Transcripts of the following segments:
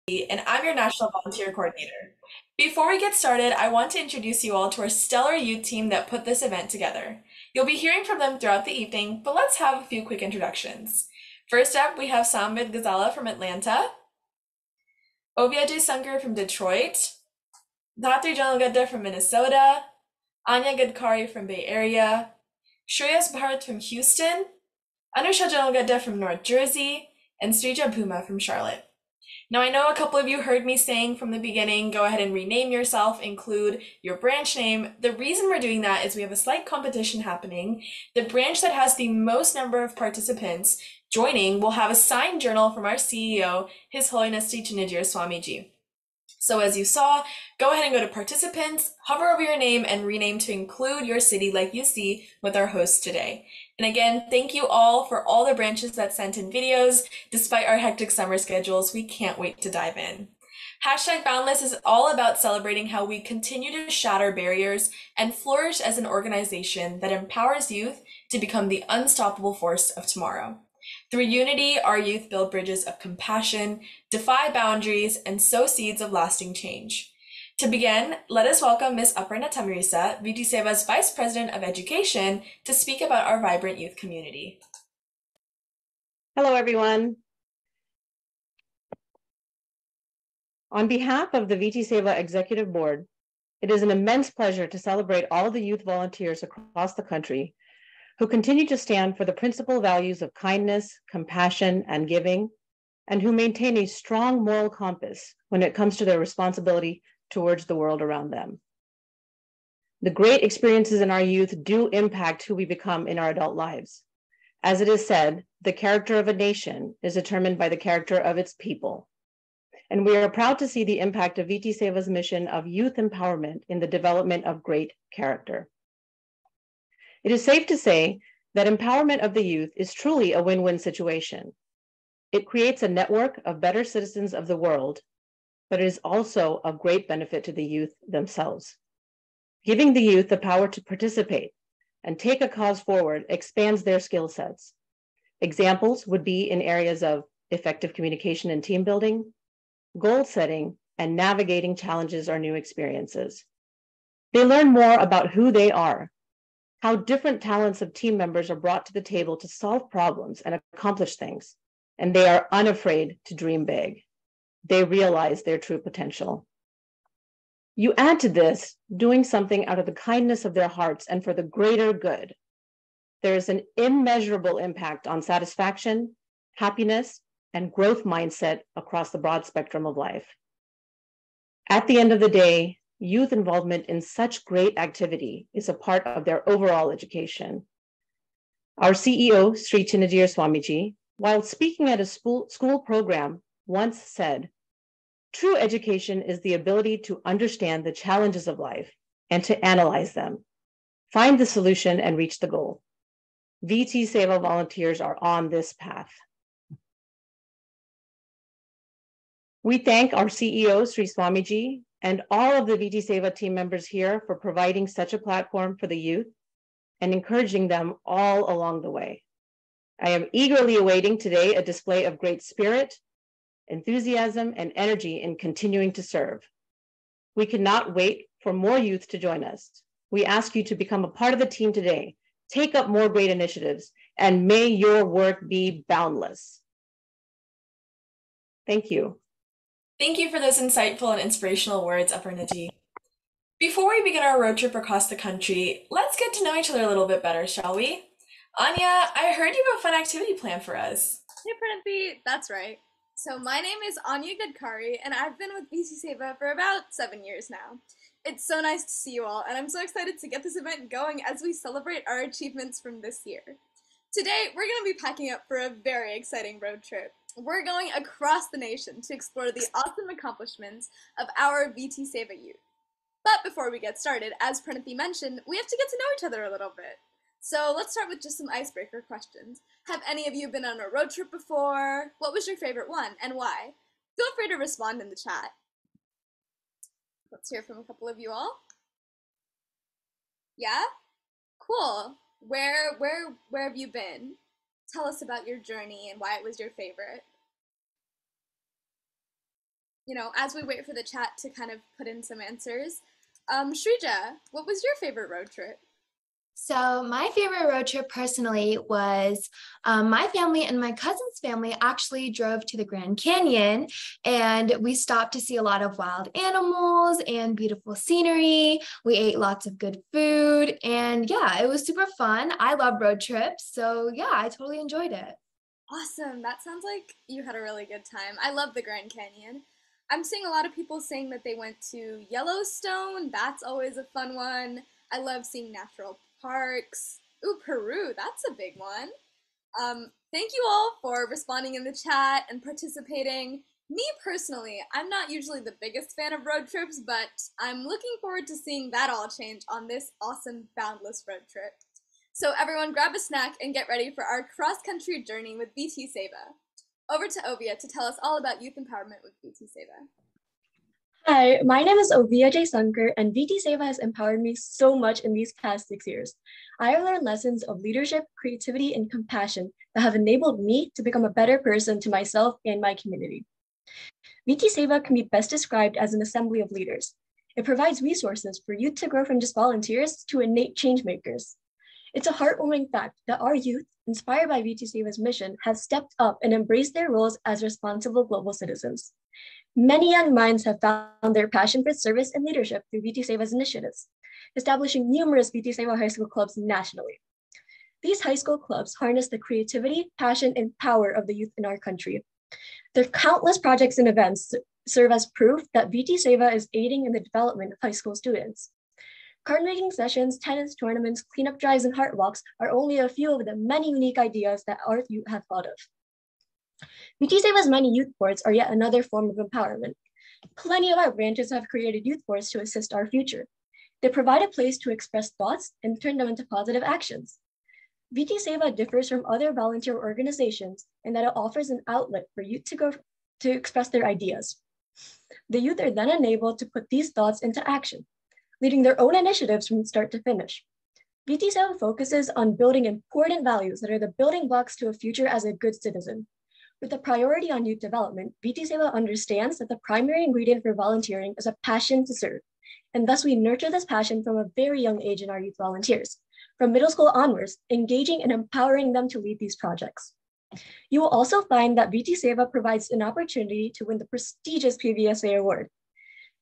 And I'm your National Volunteer Coordinator. Before we get started, I want to introduce you all to our stellar youth team that put this event together. You'll be hearing from them throughout the evening, but let's have a few quick introductions. First up, we have Samvid Ghazala from Atlanta, Ovia J. Sunker from Detroit, Dhatri Janalgadda from Minnesota, Anya Gadkari from Bay Area, Shreyas Bharat from Houston, Anusha Janalgadda from North Jersey, and Srija Puma from Charlotte. Now, I know a couple of you heard me saying from the beginning, go ahead and rename yourself, include your branch name. The reason we're doing that is we have a slight competition happening. The branch that has the most number of participants joining will have a signed journal from our CEO, His Holiness Sri Chinajir Swamiji. So as you saw, go ahead and go to participants, hover over your name, and rename to include your city like you see with our host today. And again, thank you all for all the branches that sent in videos. Despite our hectic summer schedules, we can't wait to dive in. Hashtag Boundless is all about celebrating how we continue to shatter barriers and flourish as an organization that empowers youth to become the unstoppable force of tomorrow. Through unity, our youth build bridges of compassion, defy boundaries, and sow seeds of lasting change. To begin, let us welcome Ms. Aparna Tamarisa, VT Seva's Vice President of Education, to speak about our vibrant youth community. Hello, everyone. On behalf of the VT Seva Executive Board, it is an immense pleasure to celebrate all the youth volunteers across the country who continue to stand for the principal values of kindness, compassion, and giving, and who maintain a strong moral compass when it comes to their responsibility towards the world around them. The great experiences in our youth do impact who we become in our adult lives. As it is said, the character of a nation is determined by the character of its people. And we are proud to see the impact of VT Seva's mission of youth empowerment in the development of great character. It is safe to say that empowerment of the youth is truly a win-win situation. It creates a network of better citizens of the world, but it is also of great benefit to the youth themselves. Giving the youth the power to participate and take a cause forward expands their skill sets. Examples would be in areas of effective communication and team building, goal setting, and navigating challenges or new experiences. They learn more about who they are, how different talents of team members are brought to the table to solve problems and accomplish things, and they are unafraid to dream big. They realize their true potential. You add to this doing something out of the kindness of their hearts and for the greater good. There is an immeasurable impact on satisfaction, happiness, and growth mindset across the broad spectrum of life. At the end of the day, youth involvement in such great activity is a part of their overall education. Our CEO, Sri Chinajir Swamiji, while speaking at a school program, once said, "True education is the ability to understand the challenges of life and to analyze them, find the solution and reach the goal." VT Seva volunteers are on this path. We thank our CEO, Sri Swamiji, and all of the VT Seva team members here for providing such a platform for the youth and encouraging them all along the way. I am eagerly awaiting today a display of great spirit, enthusiasm, and energy in continuing to serve. We cannot wait for more youth to join us. We ask you to become a part of the team today, take up more great initiatives, and may your work be boundless. Thank you. Thank you for those insightful and inspirational words, Aparnaji. Before we begin our road trip across the country, let's get to know each other a little bit better, shall we? Anya, I heard you have a fun activity planned for us. Hey Pranati, that's right. So my name is Anya Gadkari, and I've been with BC Seva for about 7 years now. It's so nice to see you all, and I'm so excited to get this event going as we celebrate our achievements from this year. Today, we're going to be packing up for a very exciting road trip. We're going across the nation to explore the awesome accomplishments of our VT Seva youth. But before we get started, as Pranati mentioned, we have to get to know each other a little bit. So let's start with just some icebreaker questions. Have any of you been on a road trip before? What was your favorite one, and why? Feel free to respond in the chat. Let's hear from a couple of you all. Yeah? Cool. Where have you been? Tell us about your journey and why it was your favorite. as we wait for the chat to kind of put in some answers, Shrija, what was your favorite road trip? So, my favorite road trip personally was my family and my cousin's family actually drove to the Grand Canyon, and we stopped to see a lot of wild animals and beautiful scenery. We ate lots of good food, and yeah, it was super fun. I love road trips. So, yeah, I totally enjoyed it. Awesome. That sounds like you had a really good time. I love the Grand Canyon. I'm seeing a lot of people saying that they went to Yellowstone. That's always a fun one. I love seeing natural parks. Ooh, Peru, that's a big one. Thank you all for responding in the chat and participating. Me personally, I'm not usually the biggest fan of road trips, but I'm looking forward to seeing that all change on this awesome Boundless road trip. So everyone grab a snack and get ready for our cross-country journey with BT Seva. Over to Ovia to tell us all about youth empowerment with BT Seva. Hi, my name is Ovia J. Sunker, and VT Seva has empowered me so much in these past 6 years. I have learned lessons of leadership, creativity, and compassion that have enabled me to become a better person to myself and my community. VT Seva can be best described as an assembly of leaders. It provides resources for youth to grow from just volunteers to innate change makers. It's a heartwarming fact that our youth, inspired by VT Seva's mission, have stepped up and embraced their roles as responsible global citizens. Many young minds have found their passion for service and leadership through VT Seva's initiatives, establishing numerous VT Seva high school clubs nationally. These high school clubs harness the creativity, passion, and power of the youth in our country. Their countless projects and events serve as proof that VT Seva is aiding in the development of high school students. Card making sessions, tennis tournaments, cleanup drives, and heart walks are only a few of the many unique ideas that our youth have thought of. VT Seva's many youth boards are yet another form of empowerment. Plenty of our branches have created youth boards to assist our future. They provide a place to express thoughts and turn them into positive actions. VT Seva differs from other volunteer organizations in that it offers an outlet for youth to express their ideas. The youth are then enabled to put these thoughts into action, leading their own initiatives from start to finish. VT Seva focuses on building important values that are the building blocks to a future as a good citizen. With a priority on youth development, VT Seva understands that the primary ingredient for volunteering is a passion to serve, and thus we nurture this passion from a very young age in our youth volunteers, from middle school onwards, engaging and empowering them to lead these projects. You will also find that VT Seva provides an opportunity to win the prestigious PVSA award.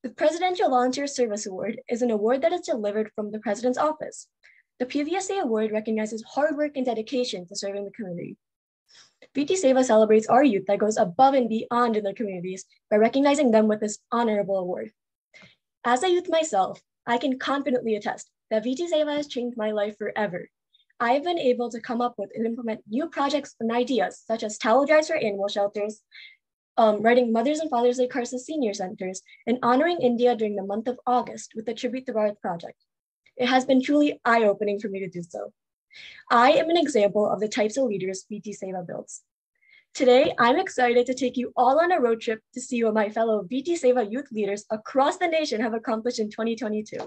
The Presidential Volunteer Service Award is an award that is delivered from the President's office. The PVSA award recognizes hard work and dedication to serving the community. VT Seva celebrates our youth that goes above and beyond in their communities by recognizing them with this honorable award. As a youth myself, I can confidently attest that VT Seva has changed my life forever. I have been able to come up with and implement new projects and ideas, such as towel drives for animal shelters, writing Mothers and Fathers Day cards to senior centers, and honoring India during the month of August with the Tribute to Bharat project. It has been truly eye-opening for me to do so. I am an example of the types of leaders VT Seva builds. Today, I'm excited to take you all on a road trip to see what my fellow VT Seva youth leaders across the nation have accomplished in 2022.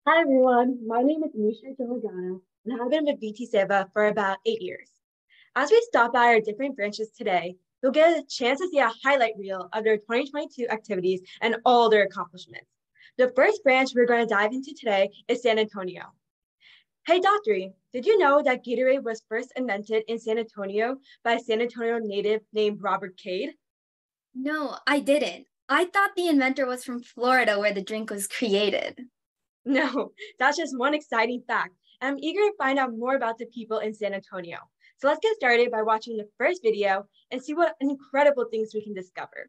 Hi everyone, my name is Misha Telegana, and I've been with VT Seva for about 8 years. As we stop by our different branches today, you'll get a chance to see a highlight reel of their 2022 activities and all their accomplishments. The first branch we're going to dive into today is San Antonio. Hey Doctory, did you know that Gatorade was first invented in San Antonio by a San Antonio native named Robert Cade? No, I didn't. I thought the inventor was from Florida where the drink was created. No, that's just one exciting fact. I'm eager to find out more about the people in San Antonio. So let's get started by watching the first video and see what incredible things we can discover.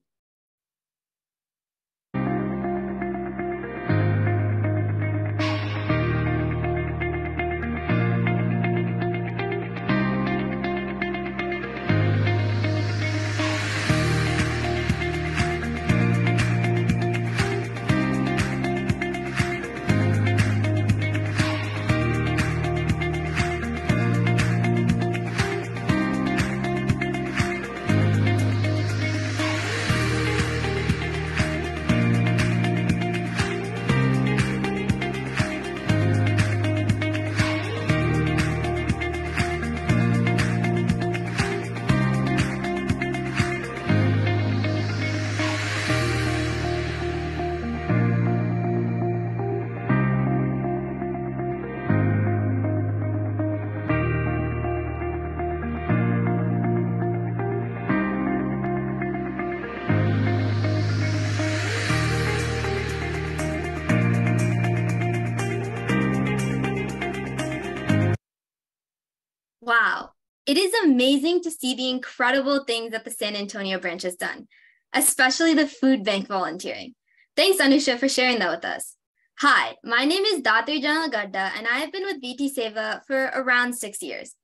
Wow, it is amazing to see the incredible things that the San Antonio branch has done, especially the food bank volunteering. Thanks, Anusha, for sharing that with us. Hi, my name is Datri Janalagadda, and I have been with VT Seva for around 6 years.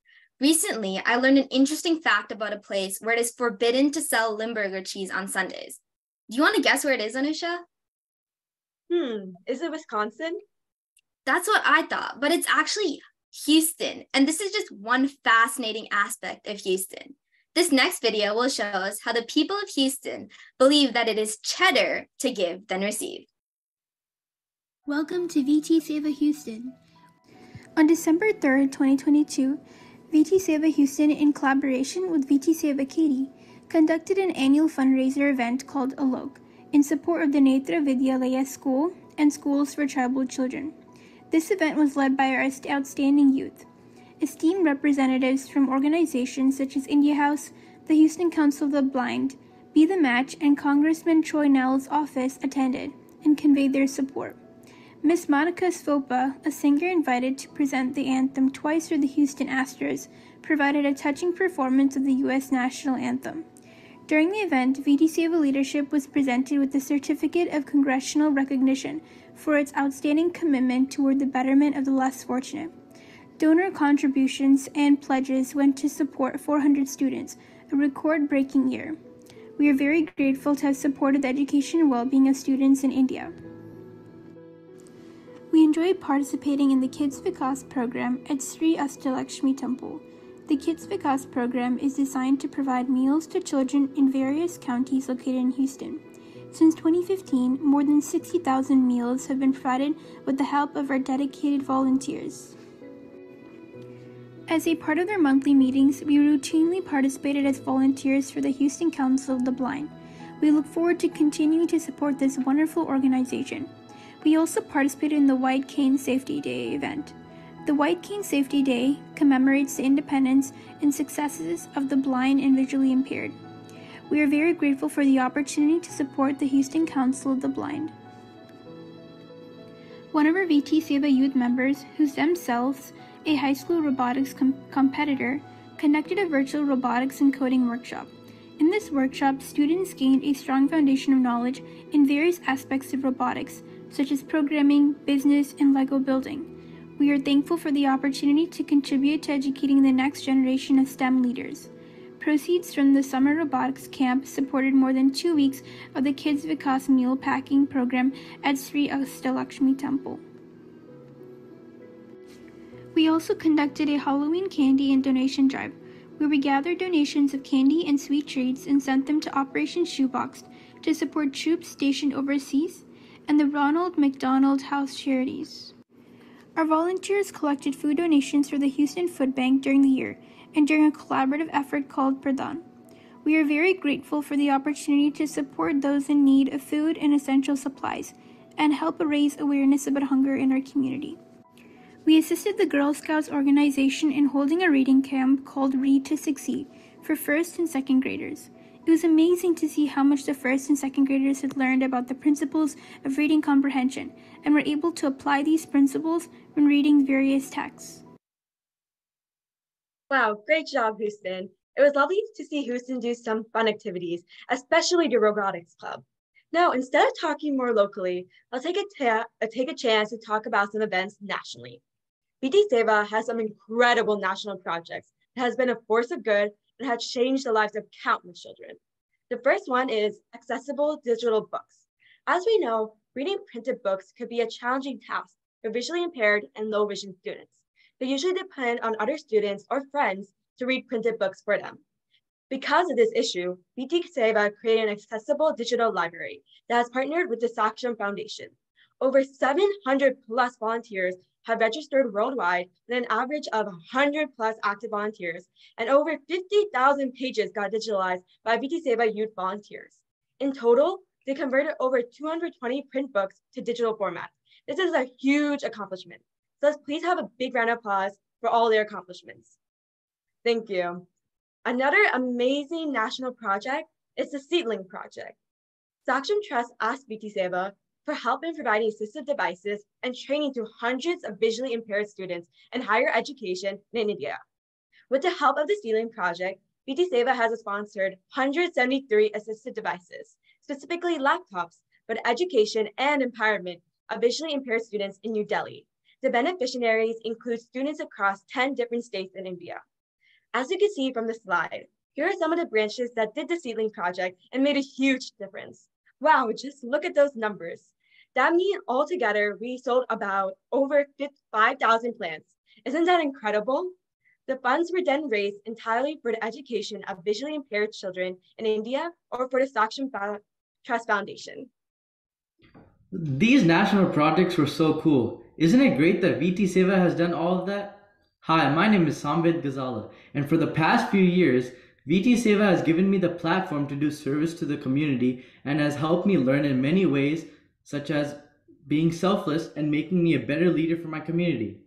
Recently, I learned an interesting fact about a place where it is forbidden to sell Limburger cheese on Sundays. Do you want to guess where it is, Anusha? Is it Wisconsin? That's what I thought, but it's actually Houston, and this is just one fascinating aspect of Houston. This next video will show us how the people of Houston believe that it is cheddar to give than receive. Welcome to VT Seva Houston. On December 3rd, 2022, VT Seva Houston, in collaboration with VT Seva Katy, conducted an annual fundraiser event called Alok in support of the Netra Vidyalaya School and Schools for Tribal Children. This event was led by our outstanding youth. Esteemed representatives from organizations such as India House, the Houston Council of the Blind, Be the Match, and Congressman Troy Nell's office attended and conveyed their support. Miss Monica Svopa, a singer invited to present the anthem twice for the Houston Astros, provided a touching performance of the U.S. national anthem. During the event, VT Seva leadership was presented with the Certificate of Congressional Recognition for its outstanding commitment toward the betterment of the less fortunate. Donor contributions and pledges went to support 400 students, a record-breaking year. We are very grateful to have supported the education and well-being of students in India. We enjoyed participating in the Kids Vikas program at Sri Astalakshmi Temple. The Kids Vikas program is designed to provide meals to children in various counties located in Houston. Since 2015, more than 60,000 meals have been provided with the help of our dedicated volunteers. As a part of their monthly meetings, we routinely participated as volunteers for the Houston Council of the Blind. We look forward to continuing to support this wonderful organization. We also participated in the White Cane Safety Day event. The White Cane Safety Day commemorates the independence and successes of the blind and visually impaired. We are very grateful for the opportunity to support the Houston Council of the Blind. One of our VT Seva youth members, who's themselves a high school robotics competitor, conducted a virtual robotics and coding workshop. In this workshop, students gained a strong foundation of knowledge in various aspects of robotics, such as programming, business, and Lego building. We are thankful for the opportunity to contribute to educating the next generation of STEM leaders. Proceeds from the summer robotics camp supported more than 2 weeks of the Kids Vikas meal packing program at Sri Astalakshmi Temple. We also conducted a Halloween candy and donation drive, where we gathered donations of candy and sweet treats and sent them to Operation Shoebox to support troops stationed overseas and the Ronald McDonald House Charities. Our volunteers collected food donations for the Houston Food Bank during the year and during a collaborative effort called Pradhan. We are very grateful for the opportunity to support those in need of food and essential supplies and help raise awareness about hunger in our community. We assisted the Girl Scouts organization in holding a reading camp called Read to Succeed for first and second graders. It was amazing to see how much the first and second graders had learned about the principles of reading comprehension and were able to apply these principles when reading various texts. Wow, great job, Houston. It was lovely to see Houston do some fun activities, especially the robotics club. Now, instead of talking more locally, I'll take a chance to talk about some events nationally. VT Seva has some incredible national projects that has been a force of good and has changed the lives of countless children. The first one is accessible digital books. As we know, reading printed books could be a challenging task for visually impaired and low vision students. They usually depend on other students or friends to read printed books for them. Because of this issue, VT Seva created an accessible digital library that has partnered with the Saksham Foundation. Over 700 plus volunteers have registered worldwide with an average of 100 plus active volunteers, and over 50,000 pages got digitalized by VT Seva youth volunteers. In total, they converted over 220 print books to digital format. This is a huge accomplishment. So let's please have a big round of applause for all their accomplishments. Thank you. Another amazing national project is the Seedling Project. Saksham Trust asked VT Seva for help in providing assistive devices and training to hundreds of visually impaired students in higher education in India. With the help of the Seedling Project, VT Seva has sponsored 173 assistive devices, specifically laptops, for the education and empowerment of visually impaired students in New Delhi. The beneficiaries include students across 10 different states in India. As you can see from the slide, here are some of the branches that did the Seedling Project and made a huge difference. Wow, just look at those numbers. That means altogether, we sold about over 5,000 plants. Isn't that incredible? The funds were then raised entirely for the education of visually impaired children in India or for the Saksham Trust Foundation. These national projects were so cool. Isn't it great that VT Seva has done all of that? Hi, my name is Samvid Ghazala, and for the past few years, VT Seva has given me the platform to do service to the community and has helped me learn in many ways, such as being selfless and making me a better leader for my community.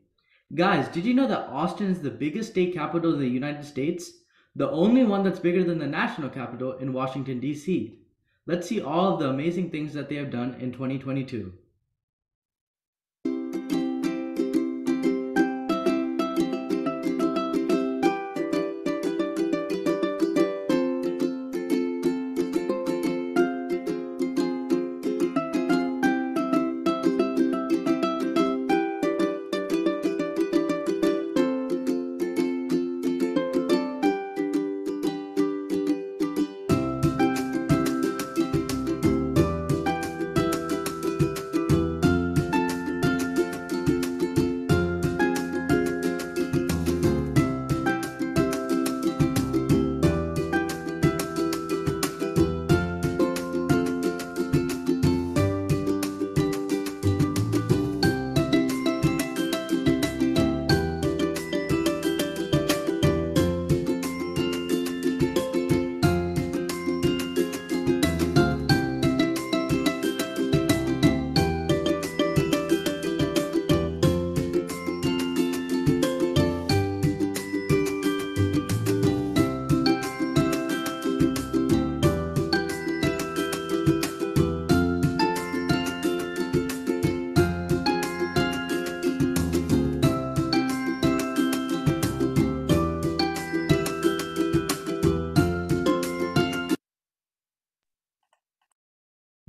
Guys, did you know that Austin is the biggest state capital in the United States? The only one that's bigger than the national capital in Washington, D.C. Let's see all of the amazing things that they have done in 2022.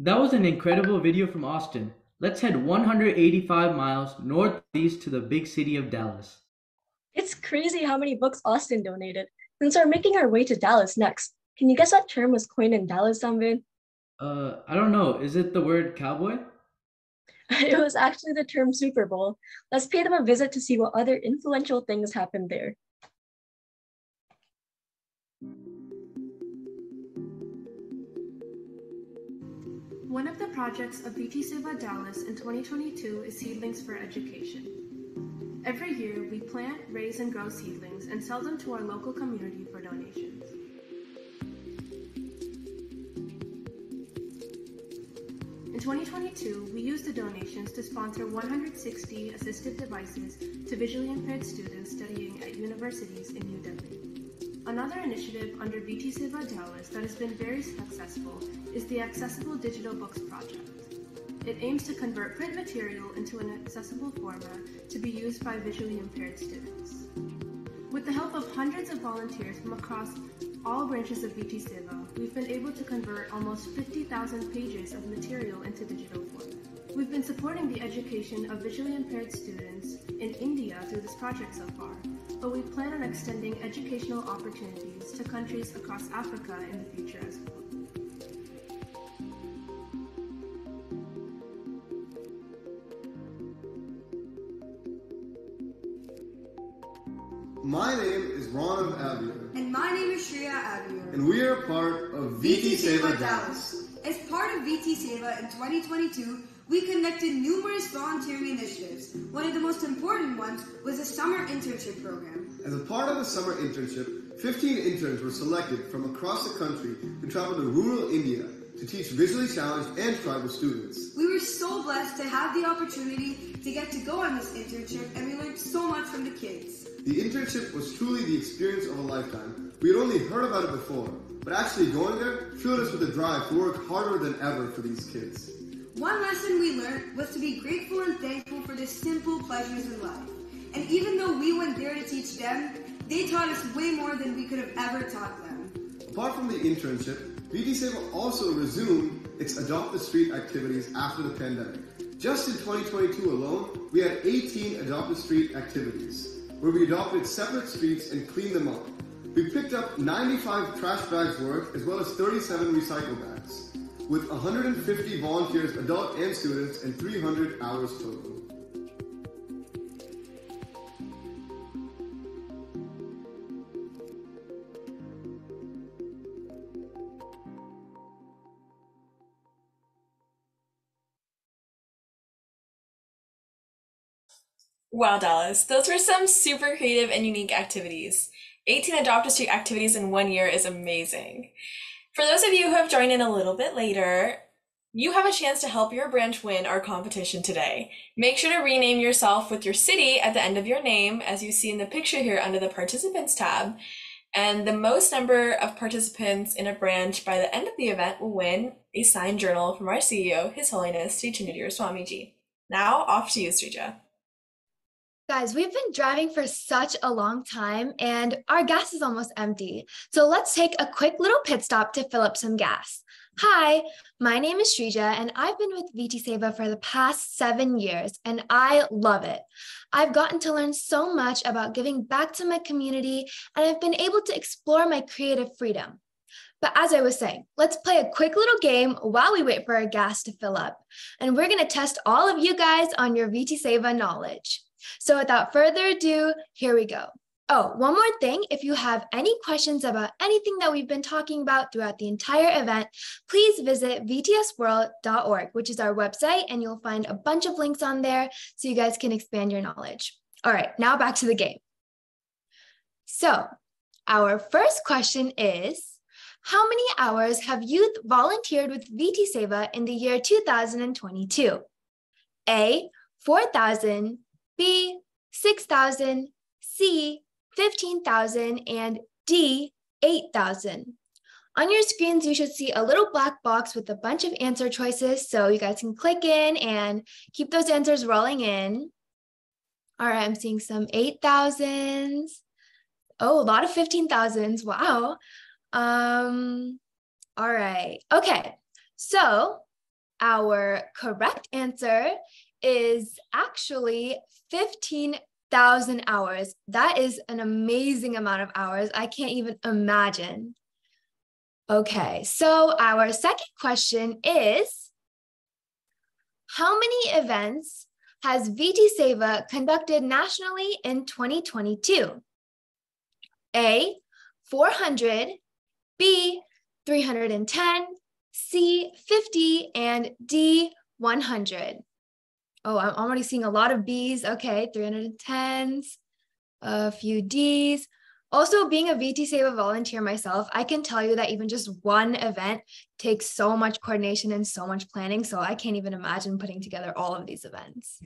That was an incredible video from Austin. Let's head 185 miles northeast to the big city of Dallas. It's crazy how many books Austin donated. Since we're making our way to Dallas next, can you guess what term was coined in Dallas, Samvid? I don't know. Is it the word cowboy? It was actually the term Super Bowl. Let's pay them a visit to see what other influential things happened there. One of the projects of VT Seva Dallas in 2022 is Seedlings for Education. Every year, we plant, raise, and grow seedlings and sell them to our local community for donations. In 2022, we used the donations to sponsor 160 assistive devices to visually impaired students studying at universities in New Delhi. Another initiative under VT Seva Dallas that has been very successful is the Accessible Digital Books Project. It aims to convert print material into an accessible format to be used by visually impaired students. With the help of hundreds of volunteers from across all branches of VT Seva, we've been able to convert almost 50,000 pages of material into digital format. We've been supporting the education of visually impaired students in India through this project so far, but we plan on extending educational opportunities to countries across Africa in the future as well. My name is Ron Avier. And my name is Shreya Avier. And we are part of VT Seva Dallas. As part of VT Seva in 2022, we conducted numerous volunteering initiatives. One of the most important ones was a summer internship program. As a part of the summer internship, 15 interns were selected from across the country to travel to rural India to teach visually challenged and tribal students. We were so blessed to have the opportunity to get to go on this internship, and we learned so much from the kids. The internship was truly the experience of a lifetime. We had only heard about it before, but actually going there filled us with a drive to work harder than ever for these kids. One lesson we learned was to be grateful and thankful for the simple pleasures in life. And even though we went there to teach them, They taught us way more than we could have ever taught them. Apart from the internship, VT Seva also resumed its Adopt the Street activities after the pandemic. Just in 2022 alone, we had 18 Adopt the Street activities, where we adopted separate streets and cleaned them up. We picked up 95 trash bags worth, as well as 37 recycle bags, with 150 volunteers, adult and students, and 300 hours total. Wow, Dallas, those were some super creative and unique activities. 18 Adopt a Street activities in 1 year is amazing. For those of you who have joined in a little bit later, you have a chance to help your branch win our competition today. Make sure to rename yourself with your city at the end of your name, as you see in the picture here under the Participants tab. And the most number of participants in a branch by the end of the event will win a signed journal from our CEO, His Holiness Sri Chinnadir Swamiji. Now, off to you, Srija. Guys, we've been driving for such a long time and our gas is almost empty. So let's take a quick little pit stop to fill up some gas. Hi, my name is Srija and I've been with VT Seva for the past 7 years and I love it. I've gotten to learn so much about giving back to my community and I've been able to explore my creative freedom. But as I was saying, let's play a quick little game while we wait for our gas to fill up. And we're going to test all of you guys on your VT Seva knowledge. So without further ado, here we go. Oh, one more thing, if you have any questions about anything that we've been talking about throughout the entire event, please visit vtsworld.org, which is our website, and you'll find a bunch of links on there so you guys can expand your knowledge. All right, now back to the game. So our first question is, how many hours have youth volunteered with VT Seva in the year 2022? A, 4,000, B, 6,000, C, 15,000, and D, 8,000. On your screens, you should see a little black box with a bunch of answer choices, so you guys can click in and keep those answers rolling in. All right, I'm seeing some 8,000s. Oh, a lot of 15,000s, wow. All right, okay, so our correct answer is actually 15,000 hours. That is an amazing amount of hours. I can't even imagine. Okay, so our second question is, how many events has VT Seva conducted nationally in 2022? A, 400, B, 310, C, 50, and D, 100. Oh, I'm already seeing a lot of B's. Okay, 310s, a few D's. Also, being a VT Seva volunteer myself, I can tell you that even just one event takes so much coordination and so much planning, so I can't even imagine putting together all of these events.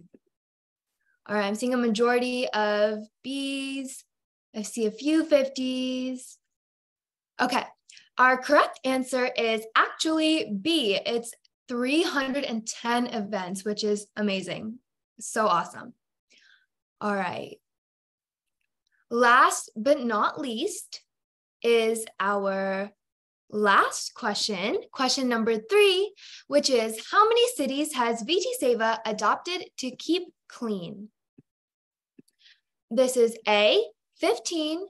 All right, I'm seeing a majority of B's. I see a few 50s. Okay, our correct answer is actually B. It's 310 events, which is amazing. So awesome. All right. Last but not least is our last question, question number 3, which is, how many cities has VT Seva adopted to keep clean? This is A, 15,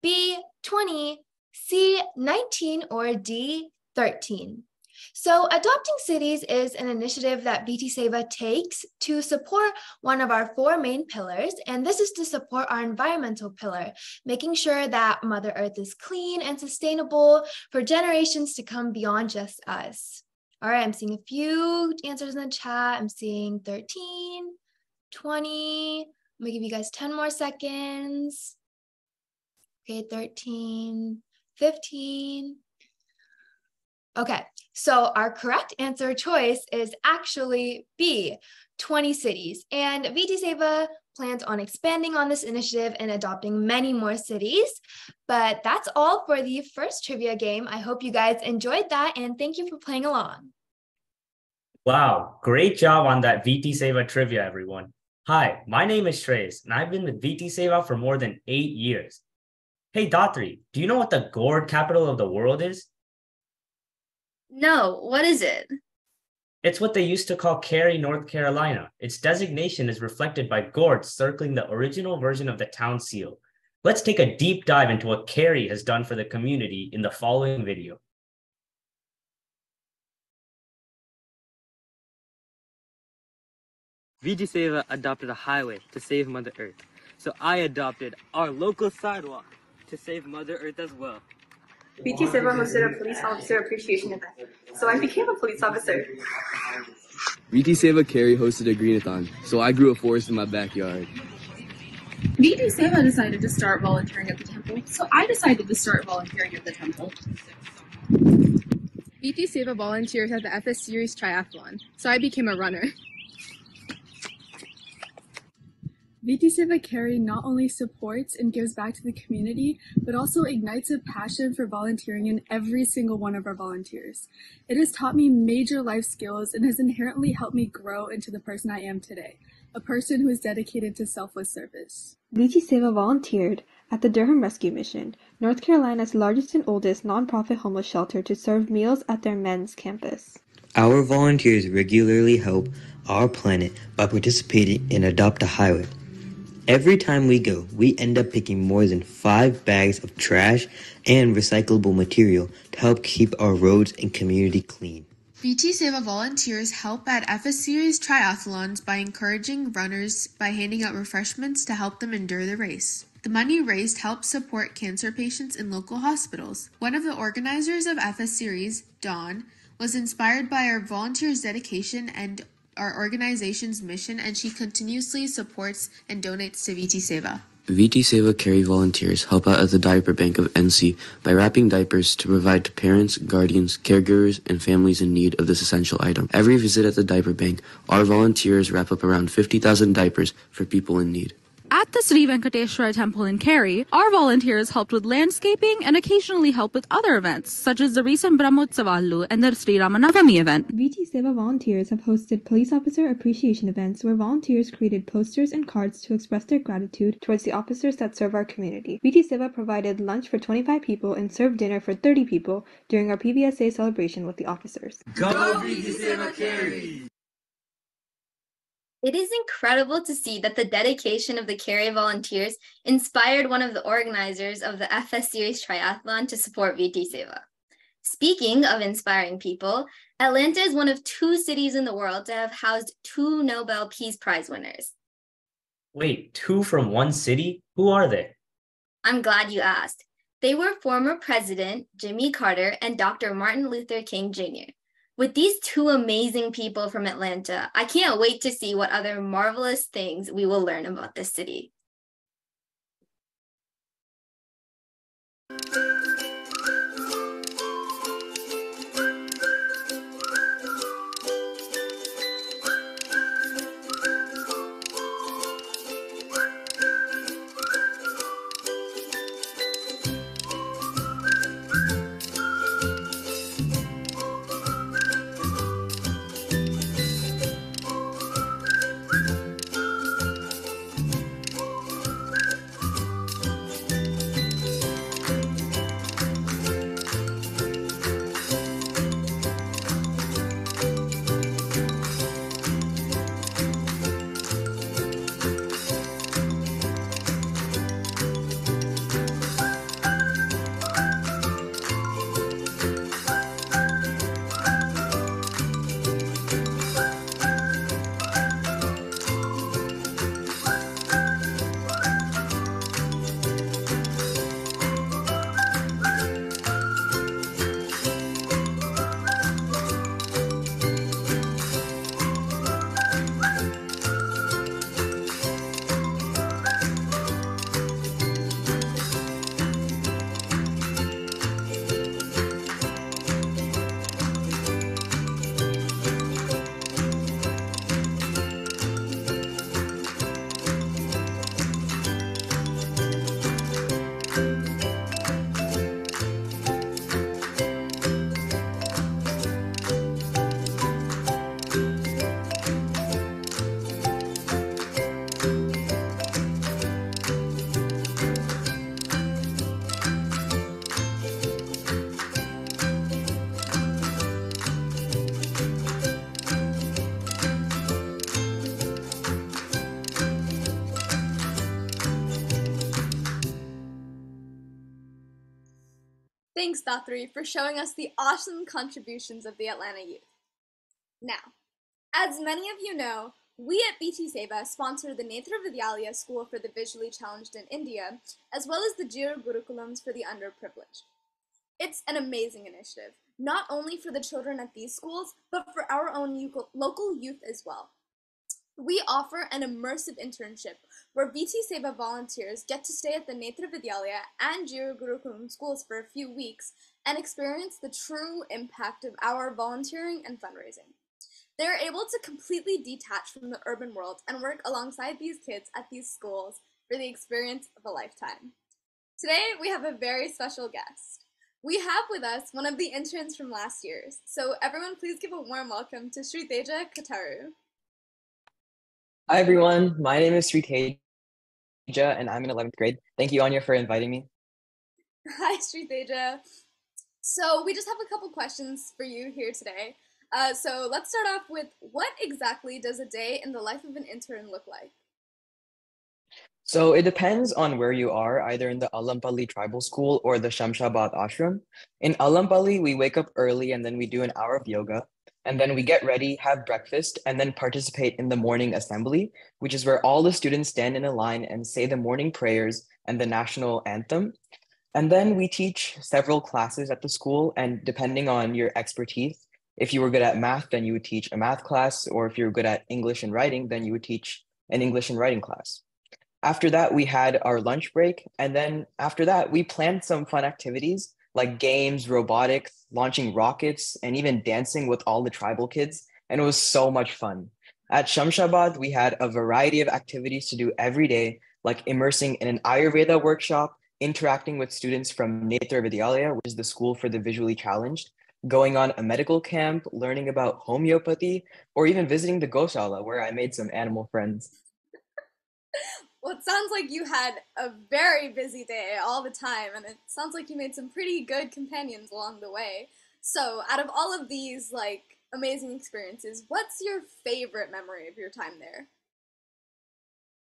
B, 20, C, 19, or D, 13. So adopting cities is an initiative that VT Seva takes to support one of our 4 main pillars, and this is to support our environmental pillar, making sure that Mother Earth is clean and sustainable for generations to come beyond just us. All right, I'm seeing a few answers in the chat. I'm seeing 13, 20. I'm gonna give you guys 10 more seconds. Okay, 13, 15. Okay, so our correct answer choice is actually B, 20 cities. And VT Seva plans on expanding on this initiative and adopting many more cities. But that's all for the first trivia game. I hope you guys enjoyed that and thank you for playing along. Wow, great job on that VT Seva trivia, everyone. Hi, my name is Shreyas, and I've been with VT Seva for more than 8 years. Hey, Datri, do you know what the gourd capital of the world is? No, what is it? It's what they used to call Cary, North Carolina. Its designation is reflected by gourds circling the original version of the town seal. Let's take a deep dive into what Cary has done for the community in the following video. VT Seva adopted a highway to save Mother Earth. So I adopted our local sidewalk to save Mother Earth as well. VT Seva hosted a police officer appreciation event, so I became a police officer. VT Seva Cary hosted a green-a-thon, so I grew a forest in my backyard. VT Seva decided to start volunteering at the temple, so I decided to start volunteering at the temple. VT Seva volunteers at the FS Series Triathlon, so I became a runner. VT Seva Cary not only supports and gives back to the community, but also ignites a passion for volunteering in every single one of our volunteers. It has taught me major life skills and has inherently helped me grow into the person I am today, a person who is dedicated to selfless service. VT Seva volunteered at the Durham Rescue Mission, North Carolina's largest and oldest nonprofit homeless shelter, to serve meals at their men's campus. Our volunteers regularly help our planet by participating in Adopt a Highway. Every time we go, we end up picking more than 5 bags of trash and recyclable material to help keep our roads and community clean. VT Seva volunteers help at FS Series Triathlons by encouraging runners by handing out refreshments to help them endure the race. The money raised helps support cancer patients in local hospitals. One of the organizers of FS Series, Dawn, was inspired by our volunteers' dedication and our organization's mission, and she continuously supports and donates to VT Seva. VT Seva Cary volunteers help out at the diaper bank of NC by wrapping diapers to provide to parents, guardians, caregivers, and families in need of this essential item. Every visit at the diaper bank, our volunteers wrap up around 50,000 diapers for people in need. At the Sri Venkateshwara Temple in Cary, our volunteers helped with landscaping and occasionally helped with other events, such as the recent Brahmotsavalu and the Sri Ramanavami event. VT Seva volunteers have hosted police officer appreciation events where volunteers created posters and cards to express their gratitude towards the officers that serve our community. VT Seva provided lunch for 25 people and served dinner for 30 people during our PBSA celebration with the officers. Go VT Seva Cary! It is incredible to see that the dedication of the Cary volunteers inspired one of the organizers of the FS Series Triathlon to support VT Seva. Speaking of inspiring people, Atlanta is one of 2 cities in the world to have housed 2 Nobel Peace Prize winners. Wait, 2 from one city? Who are they? I'm glad you asked. They were former President Jimmy Carter and Dr. Martin Luther King Jr. With these 2 amazing people from Atlanta, I can't wait to see what other marvelous things we will learn about this city. Thanks, Dathri, for showing us the awesome contributions of the Atlanta youth. Now, as many of you know, we at BT Seva sponsor the Netra Vidyalaya School for the Visually Challenged in India, as well as the Jiro Gurukulams for the underprivileged. It's an amazing initiative, not only for the children at these schools, but for our own local youth as well. We offer an immersive internship where BT Seva volunteers get to stay at the Netra Vidyalaya and Jiro Gurukulam schools for a few weeks and experience the true impact of our volunteering and fundraising. They're able to completely detach from the urban world and work alongside these kids at these schools for the experience of a lifetime. Today, we have a very special guest. We have with us one of the interns from last year's, so everyone please give a warm welcome to Shriteja Kataru. Hi everyone, my name is Sriteja and I'm in 11th grade. Thank you, Anya, for inviting me. Hi, Shriteja. So we just have a couple questions for you here today. So let's start off with, what exactly does a day in the life of an intern look like? So it depends on where you are, either in the Alampalli Tribal School or the Shamshabad Ashram. In Alampalli, we wake up early and then we do an hour of yoga. And then we get ready, have breakfast, and then participate in the morning assembly, which is where all the students stand in a line and say the morning prayers and the national anthem. And then we teach several classes at the school, and depending on your expertise, if you were good at math, then you would teach a math class, or if you were good at English and writing, then you would teach an English and writing class. After that, we had our lunch break. And then after that, we planned some fun activities like games, robotics, launching rockets, and even dancing with all the tribal kids. And it was so much fun. At Shamshabad, we had a variety of activities to do every day, like immersing in an Ayurveda workshop, interacting with students from Netra Vidyalaya, which is the school for the visually challenged, going on a medical camp, learning about homeopathy, or even visiting the Goshala, where I made some animal friends. Well, it sounds like you had a very busy day all the time, and it sounds like you made some pretty good companions along the way. So, out of all of these, amazing experiences, what's your favorite memory of your time there?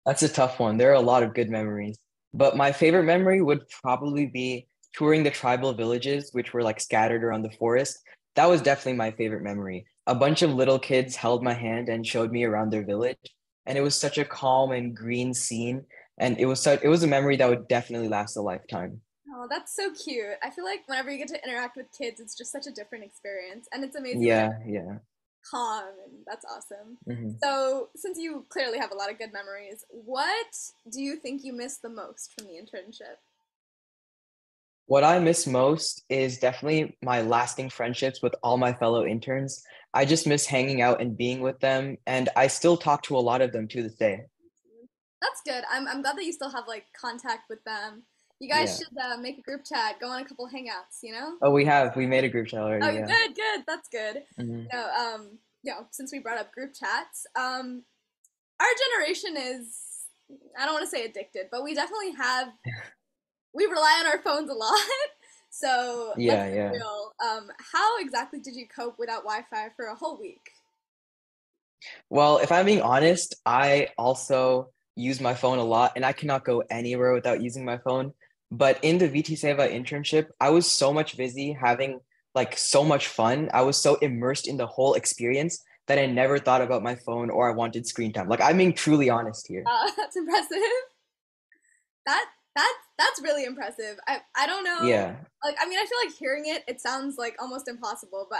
That's a tough one. There are a lot of good memories, but my favorite memory would probably be touring the tribal villages, which were scattered around the forest. That was definitely my favorite memory. A bunch of little kids held my hand and showed me around their village, and it was such a calm and green scene, and it was a memory that would definitely last a lifetime. Oh, that's so cute. I feel like whenever you get to interact with kids, it's just such a different experience, and it's amazing that Yeah. calm, and that's awesome. Mhm. So, since you clearly have a lot of good memories, what do you think you miss the most from the internship? What I miss most is definitely my lasting friendships with all my fellow interns. I just miss hanging out and being with them, and I still talk to a lot of them to this day. That's good. I'm glad that you still have contact with them. You guys Yeah. should make a group chat, go on a couple hangouts, you know? Oh, we made a group chat already, Oh, yeah. good. That's good. Mhm. Since we brought up group chats, our generation is, I don't want to say addicted, but we definitely we rely on our phones a lot. So let's be Yeah. real. How exactly did you cope without Wi-Fi for a whole week? Well, if I'm being honest, I also use my phone a lot and I cannot go anywhere without using my phone. But in the VT Seva internship, I was so much busy having so much fun. I was so immersed in the whole experience that I never thought about my phone or I wanted screen time. I'm being truly honest here. That's impressive. That's really impressive. I don't know. Yeah. I feel like hearing it, it sounds almost impossible, but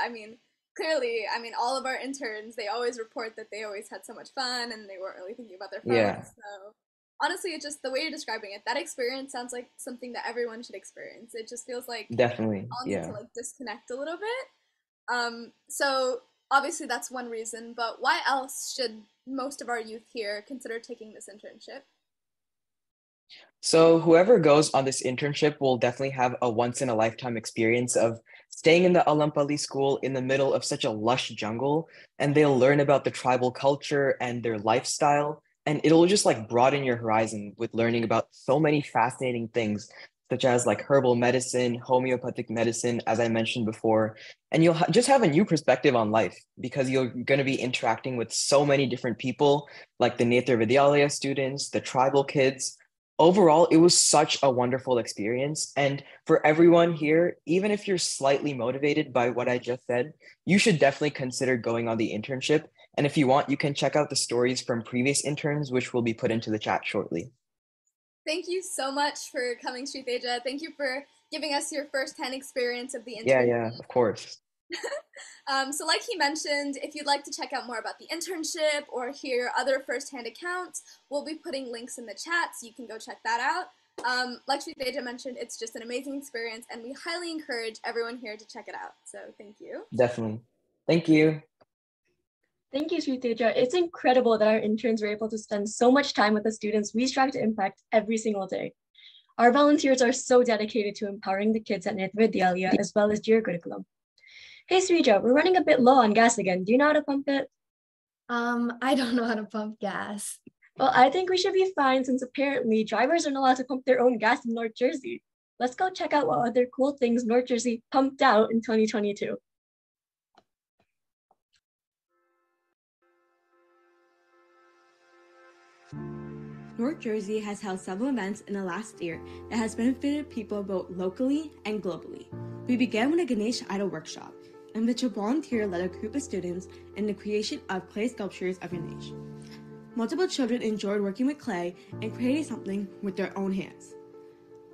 clearly, all of our interns, they always report that they always had so much fun and they weren't really thinking about their phones. Yeah. So honestly, it's just the way you're describing it. That experience sounds like something that everyone should experience. It just feels like Definitely. all need Yeah. to disconnect a little bit. So obviously that's one reason, but why else should most of our youth here consider taking this internship? So whoever goes on this internship will definitely have a once in a lifetime experience of staying in the Alampali school in the middle of such a lush jungle, and they'll learn about the tribal culture and their lifestyle, and it'll just broaden your horizon with learning about so many fascinating things, such as herbal medicine, homeopathic medicine, as I mentioned before, and you'll just have a new perspective on life because you're going to be interacting with so many different people, like the Netra Vidyalaya students, the tribal kids, Overall, it was such a wonderful experience. And for everyone here, even if you're slightly motivated by what I just said, you should definitely consider going on the internship. And if you want, you can check out the stories from previous interns, which will be put into the chat shortly. Thank you so much for coming, Sri Teja. Thank you for giving us your first-hand experience of the internship. Yeah, of course. So like he mentioned, if you'd like to check out more about the internship or hear other first-hand accounts, we'll be putting links in the chat so you can go check that out. Like Sri Teja mentioned, it's just an amazing experience and we highly encourage everyone here to check it out. So thank you. Definitely. Thank you. Thank you, Sri Teja. It's incredible that our interns were able to spend so much time with the students we strive to impact every single day. Our volunteers are so dedicated to empowering the kids at Netra Vidyalaya as well as your curriculum. Hey, Srija, we're running a bit low on gas again. Do you know how to pump it? I don't know how to pump gas. Well, I think we should be fine since apparently drivers aren't allowed to pump their own gas in North Jersey. Let's go check out what other cool things North Jersey pumped out in 2022. North Jersey has held several events in the last year that has benefited people both locally and globally. We began with a Ganesh Idol workshop, in which a volunteer led a group of students in the creation of clay sculptures of Ganesh. Multiple children enjoyed working with clay and creating something with their own hands.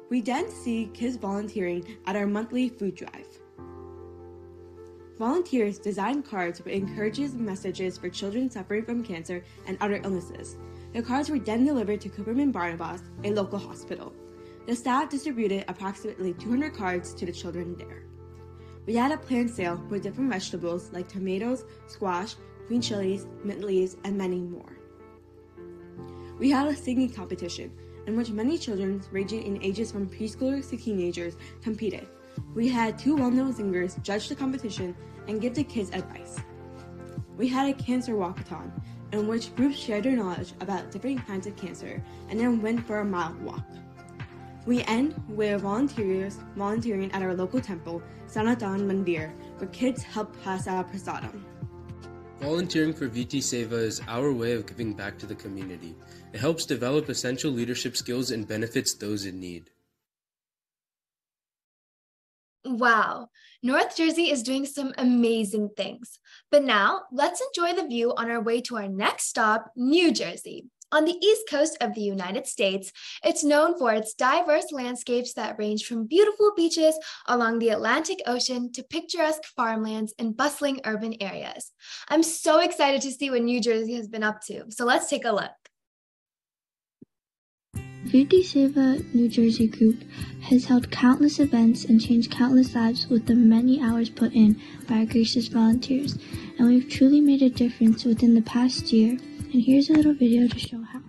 We then see kids volunteering at our monthly food drive. Volunteers designed cards with encouraging messages for children suffering from cancer and other illnesses. The cards were then delivered to Cooperman Barnabas, a local hospital. The staff distributed approximately 200 cards to the children there. We had a plant sale with different vegetables like tomatoes, squash, green chilies, mint leaves, and many more. We had a singing competition in which many children ranging in ages from preschoolers to teenagers competed. We had 2 well-known singers judge the competition and give the kids advice. We had a cancer walkathon in which groups shared their knowledge about different kinds of cancer and then went for a mile walk. We end with volunteers volunteering at our local temple, Sanatan Mandir, where kids help pass out prasadam. Volunteering for VT Seva is our way of giving back to the community. It helps develop essential leadership skills and benefits those in need. Wow, North Jersey is doing some amazing things. But now, let's enjoy the view on our way to our next stop, New Jersey. On the east coast of the United States, it's known for its diverse landscapes that range from beautiful beaches along the Atlantic Ocean to picturesque farmlands and bustling urban areas. I'm so excited to see what New Jersey has been up to, so let's take a look. VT Seva New Jersey Group has held countless events and changed countless lives with the many hours put in by our gracious volunteers, and we've truly made a difference within the past year. And here's a little video to show how.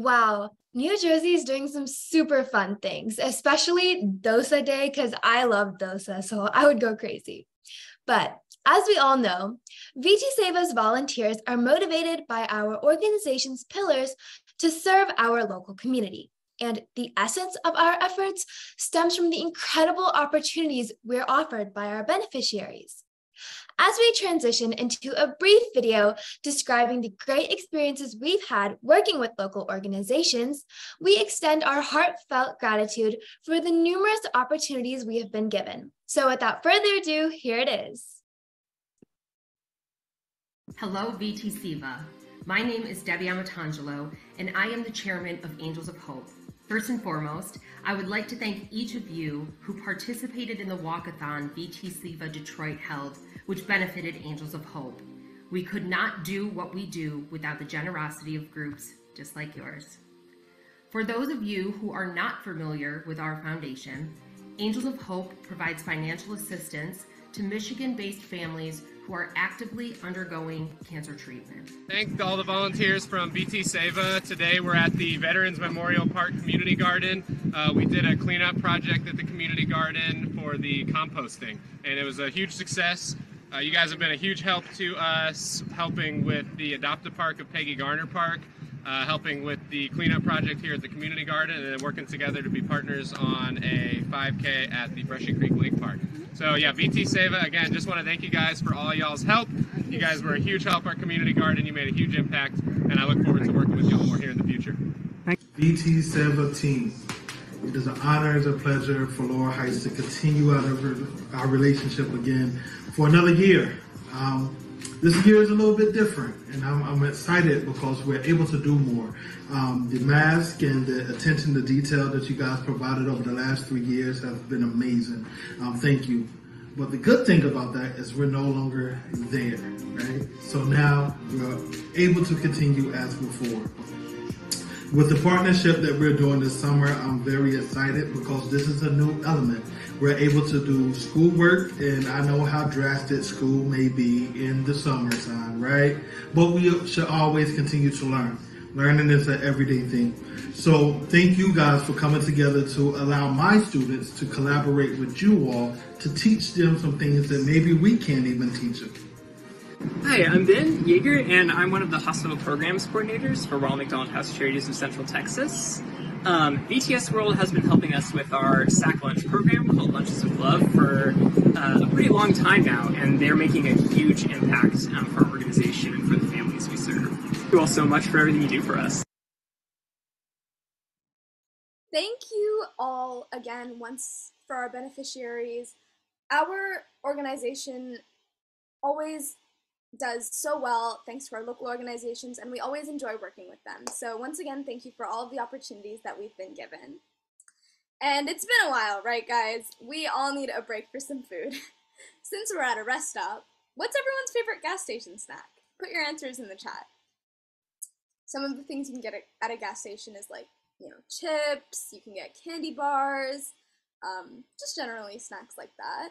Wow, New Jersey is doing some super fun things, especially Dosa Day, because I love dosa, so I would go crazy. But as we all know, VT Seva's volunteers are motivated by our organization's pillars to serve our local community. And the essence of our efforts stems from the incredible opportunities we're offered by our beneficiaries. As we transition into a brief video describing the great experiences we've had working with local organizations, we extend our heartfelt gratitude for the numerous opportunities we have been given. So without further ado, here it is. Hello, VT Seva. My name is Debbie Amatangelo, and I am the chairman of Angels of Hope. First and foremost, I would like to thank each of you who participated in the walkathon VT Seva Detroit held, which benefited Angels of Hope. We could not do what we do without the generosity of groups just like yours. For those of you who are not familiar with our foundation, Angels of Hope provides financial assistance to Michigan-based families who are actively undergoing cancer treatment. Thanks to all the volunteers from VT Seva. Today we're at the Veterans Memorial Park Community Garden. We did a cleanup project at the community garden for the composting, and it was a huge success. You guys have been a huge help to us, helping with the Adopt-A-Park of Peggy Garner Park, helping with the cleanup project here at the community garden, and then working together to be partners on a 5K at the Brushy Creek Lake Park. So yeah, VT Seva, again, just want to thank you guys for all y'all's help. You guys were a huge help our community garden. You made a huge impact, and I look forward to working with y'all more here in the future. VT Seva team. It is an honor, it's a pleasure for Laurel Heights to continue our relationship again for another year. This year is a little bit different, and I'm excited because we're able to do more. The mask and the attention to detail that you guys provided over the last 3 years have been amazing. Thank you. But the good thing about that is we're no longer there, right? So now we're able to continue as before. With the partnership that we're doing this summer, I'm very excited because this is a new element. We're able to do schoolwork, and I know how drastic school may be in the summertime, right? But we should always continue to learn. Learning is an everyday thing. So thank you guys for coming together to allow my students to collaborate with you all to teach them some things that maybe we can't even teach them. Hi, I'm Ben Yeager, and I'm one of the hospital programs coordinators for Ronald McDonald House Charities of Central Texas. VTS World has been helping us with our sack lunch program called Lunches of Love for a pretty long time now, and they're making a huge impact for our organization and for the families we serve. Thank you all so much for everything you do for us. Thank you all again once for our beneficiaries. Our organization always does so well thanks to our local organizations, and we always enjoy working with them. So once again, thank you for all of the opportunities that we've been given. And it's been a while, right guys? We all need a break for some food. Since we're at a rest stop, what's everyone's favorite gas station snack? Put your answers in the chat. Some of the things you can get at a gas station is like, chips, you can get candy bars, just generally snacks like that.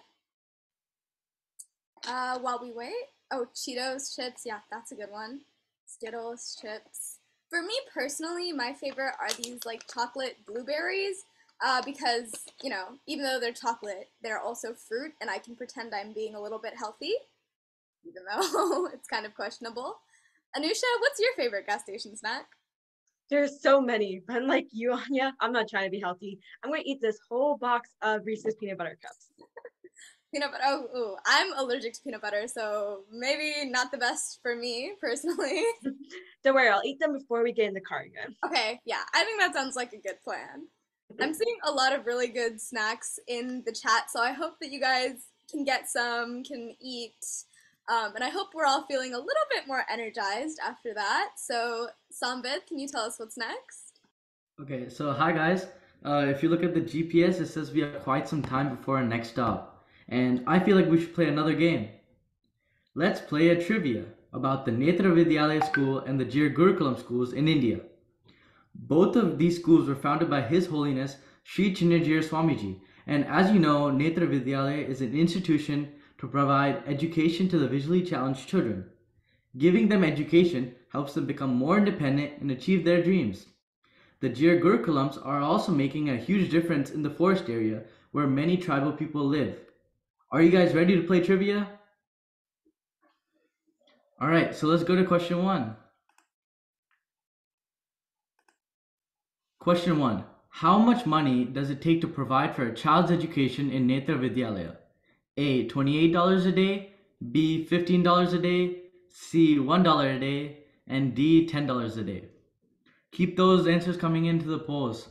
While we wait, oh, Cheetos, chips, yeah, that's a good one. Skittles, chips. For me personally, my favorite are these like chocolate blueberries because, even though they're chocolate, they're also fruit, and I can pretend I'm being a little bit healthy, even though it's kind of questionable. Anusha, what's your favorite gas station snack? There's so many, but unlike you, Anya, I'm not trying to be healthy. I'm going to eat this whole box of Reese's peanut butter cups. Peanut butter, ooh, I'm allergic to peanut butter, so maybe not the best for me, personally. Don't worry, I'll eat them before we get in the car again. Okay, yeah, I think that sounds like a good plan. I'm seeing a lot of really good snacks in the chat, so I hope that you guys can get some, can eat, and I hope we're all feeling a little bit more energized after that. So, Sambit, can you tell us what's next? Okay, so hi guys. If you look at the GPS, it says we have quite some time before our next stop, and I feel like we should play another game. Let's play a trivia about the Netra Vidyalaya school and the Jir Gurukulam schools in India. Both of these schools were founded by His Holiness Sri Chinnajir Swamiji, and as you know, Netra Vidyalaya is an institution to provide education to the visually challenged children. Giving them education helps them become more independent and achieve their dreams. The Jir Gurkulams are also making a huge difference in the forest area where many tribal people live. Are you guys ready to play trivia? All right, so let's go to question 1. Question 1. How much money does it take to provide for a child's education in Netra Vidyalaya? A. $28 a day, B. $15 a day, C. $1 a day, and D. $10 a day. Keep those answers coming into the polls.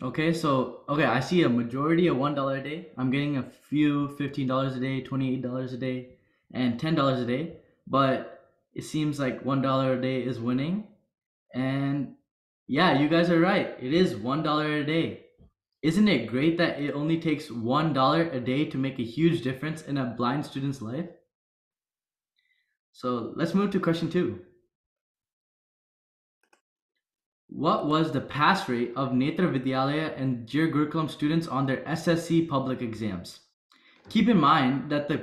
Okay, I see a majority of $1 a day. I'm getting a few $15 a day, $28 a day, and $10 a day, but it seems like $1 a day is winning. And yeah, you guys are right. It is $1 a day. Isn't it great that it only takes $1 a day to make a huge difference in a blind student's life? So let's move to question 2. What was the pass rate of Netra Vidyalaya and Jir Gurukulam students on their SSC public exams? Keep in mind that the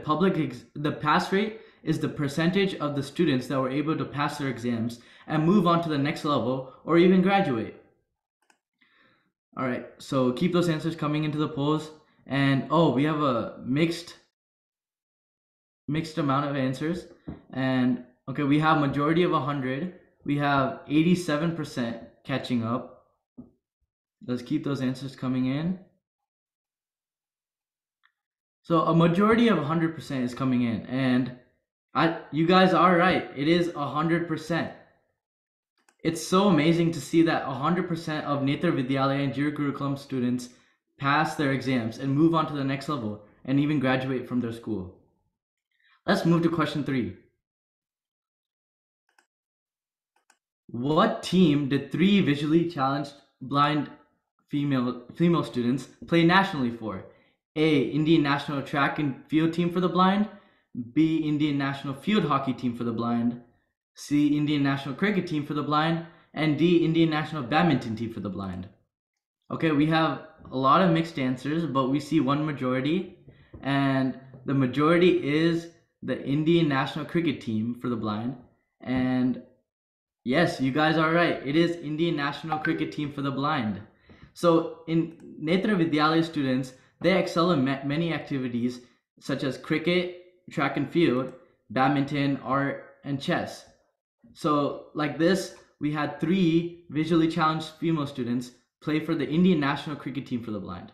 pass rate is the percentage of the students that were able to pass their exams and move on to the next level or even graduate. All right, so keep those answers coming into the polls. And we have a mixed amount of answers. And okay, we have majority of 100. We have 87% catching up. Let's keep those answers coming in. So a majority of 100% is coming in, and you guys are right. It is 100%. It's so amazing to see that 100% of Netra Vidyalaya and Jir Gurukulam students pass their exams and move on to the next level and even graduate from their school. Let's move to question 3. What team did 3 visually challenged blind female students play nationally for? A. Indian National Track and Field Team for the Blind, B. Indian National Field Hockey Team for the Blind, C. Indian National Cricket Team for the Blind, and D. Indian National Badminton Team for the Blind. Okay, we have a lot of mixed answers, but we see one majority, and the majority is the Indian National Cricket Team for the Blind. And yes, you guys are right. It is Indian National Cricket Team for the Blind. So in Netra Vidyalaya students, they excel in many activities such as cricket, track and field, badminton, art, and chess. So like this, we had 3 visually challenged female students play for the Indian National Cricket Team for the Blind.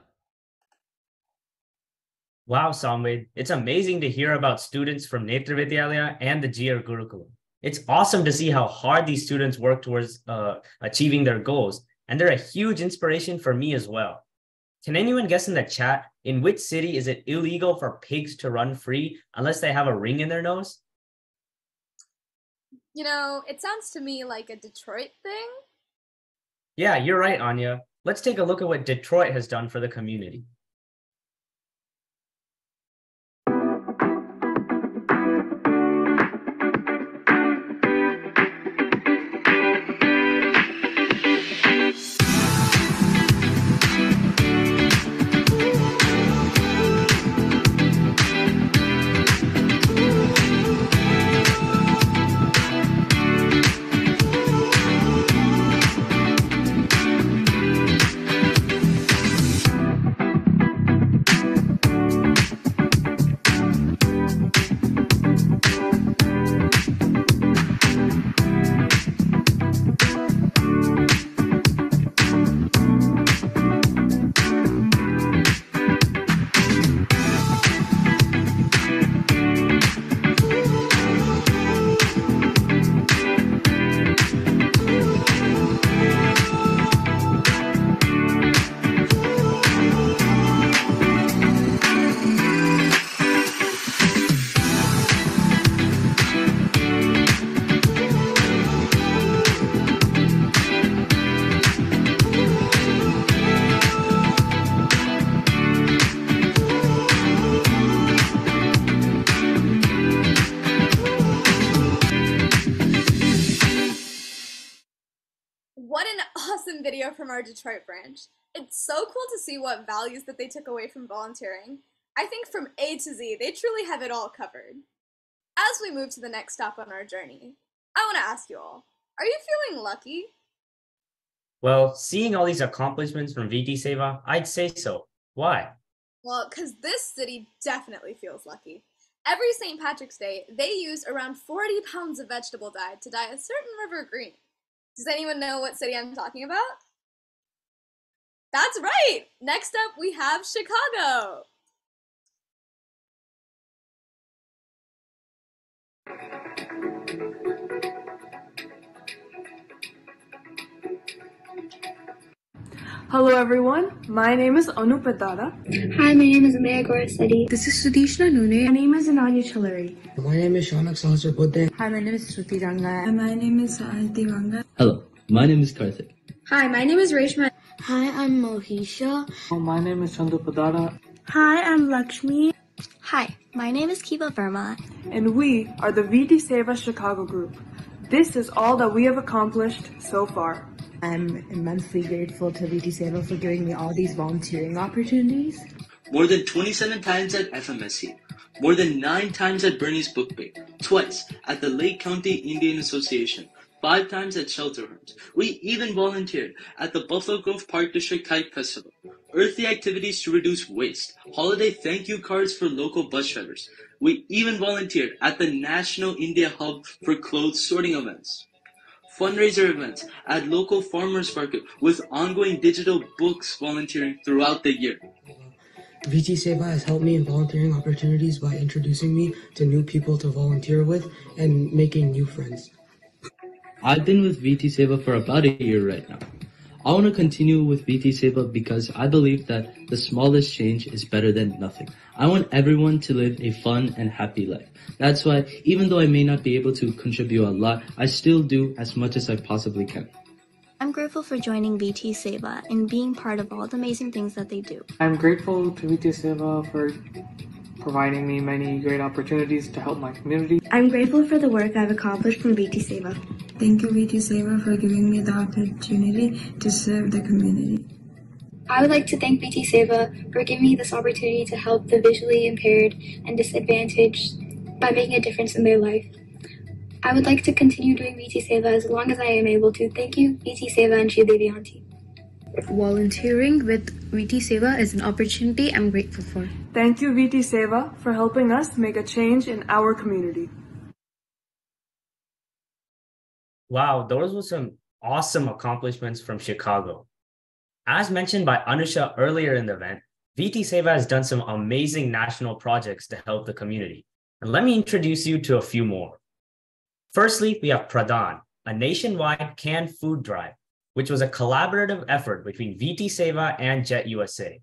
Wow, Samved, it's amazing to hear about students from Netra Vidyalaya and the Jir Gurukulam. It's awesome to see how hard these students work towards achieving their goals, and they're a huge inspiration for me as well. Can anyone guess in the chat, in which city is it illegal for pigs to run free unless they have a ring in their nose? You know, it sounds to me like a Detroit thing. Yeah, you're right, Anya. Let's take a look at what Detroit has done for the community. What an awesome video from our Detroit branch. It's so cool to see what values that they took away from volunteering. I think from A to Z, they truly have it all covered. As we move to the next stop on our journey, I want to ask you all, are you feeling lucky? Well, seeing all these accomplishments from VT Seva, I'd say so. Why? Well, because this city definitely feels lucky. Every St. Patrick's Day, they use around 40 pounds of vegetable dye to dye a certain river green. Does anyone know what city I'm talking about? That's right! Next up, we have Chicago! Hello everyone, my name is Anu Padada. Hi, my name is Amaya Gorasetti. This is Sudishna Nune. My name is Ananya Chilleri. My name is Shanak Sahasrabudhe. Hi, my name is Shruti Ranga. And my name is Saati Ranga. Hello, my name is Karthik. Hi, my name is Reshma. Hi, I'm Mohisha. My name is Chandu Padada. Hi, I'm Lakshmi. Hi, my name is Kiva Verma. And we are the VT Seva Chicago group. This is all that we have accomplished so far. I'm immensely grateful to VT Seva for giving me all these volunteering opportunities. More than 27 times at FMSC. More than 9 times at Bernie's Book Bake. Twice at the Lake County Indian Association. 5 times at shelter homes. We even volunteered at the Buffalo Grove Park District Kite Festival. Earthy activities to reduce waste. Holiday thank you cards for local bus drivers. We even volunteered at the National India Hub for clothes sorting events. Fundraiser events at local farmers market with ongoing digital books volunteering throughout the year. VT Seva has helped me in volunteering opportunities by introducing me to new people to volunteer with and making new friends. I've been with VT Seva for about a year right now. I want to continue with VT Seva because I believe that the smallest change is better than nothing. I want everyone to live a fun and happy life. That's why, even though I may not be able to contribute a lot, I still do as much as I possibly can. I'm grateful for joining VT Seva and being part of all the amazing things that they do. I'm grateful to VT Seva for providing me many great opportunities to help my community. I'm grateful for the work I've accomplished from VT Seva. Thank you, VT Seva, for giving me the opportunity to serve the community. I would like to thank VT Seva for giving me this opportunity to help the visually impaired and disadvantaged by making a difference in their life. I would like to continue doing VT Seva as long as I am able to. Thank you, VT Seva and Shri Devi Auntie. Volunteering with VT Seva is an opportunity I'm grateful for. Thank you, VT Seva, for helping us make a change in our community. Wow, those were some awesome accomplishments from Chicago. As mentioned by Anusha earlier in the event, VT Seva has done some amazing national projects to help the community. And let me introduce you to a few more. Firstly, we have Pradhan, a nationwide canned food drive, which was a collaborative effort between VT Seva and Jet USA.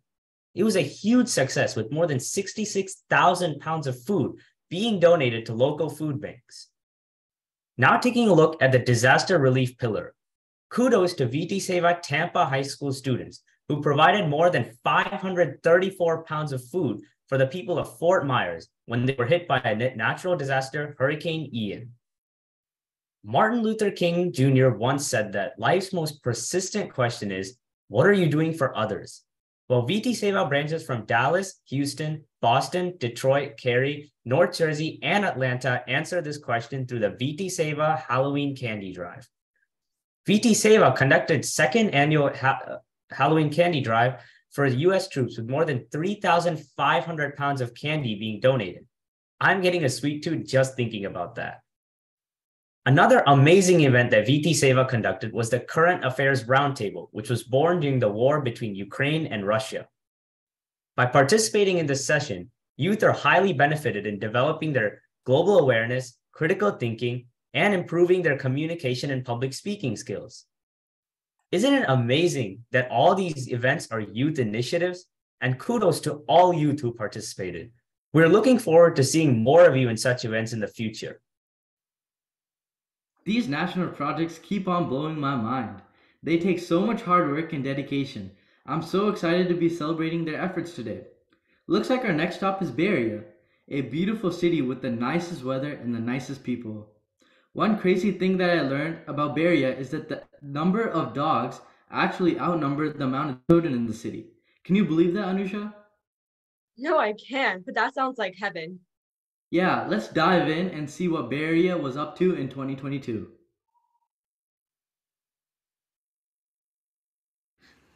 It was a huge success with more than 66,000 pounds of food being donated to local food banks. Now taking a look at the disaster relief pillar. Kudos to VT Seva Tampa High School students who provided more than 534 pounds of food for the people of Fort Myers when they were hit by a natural disaster, Hurricane Ian. Martin Luther King Jr. once said that life's most persistent question is, what are you doing for others? Well, VT Seva branches from Dallas, Houston, Boston, Detroit, Cary, North Jersey, and Atlanta answer this question through the VT Seva Halloween Candy Drive. VT Seva conducted second annual Halloween Candy Drive for U.S. troops with more than 3,500 pounds of candy being donated. I'm getting a sweet tooth just thinking about that. Another amazing event that VT Seva conducted was the Current Affairs Roundtable, which was born during the war between Ukraine and Russia. By participating in this session, youth are highly benefited in developing their global awareness, critical thinking, and improving their communication and public speaking skills. Isn't it amazing that all these events are youth initiatives? And kudos to all youth who participated. We're looking forward to seeing more of you in such events in the future. These national projects keep on blowing my mind. They take so much hard work and dedication. I'm so excited to be celebrating their efforts today. Looks like our next stop is Bay Area, a beautiful city with the nicest weather and the nicest people. One crazy thing that I learned about Bay Area is that the number of dogs actually outnumber the amount of children in the city. Can you believe that, Anusha? No, I can't, but that sounds like heaven. Yeah, let's dive in and see what Bay Area was up to in 2022.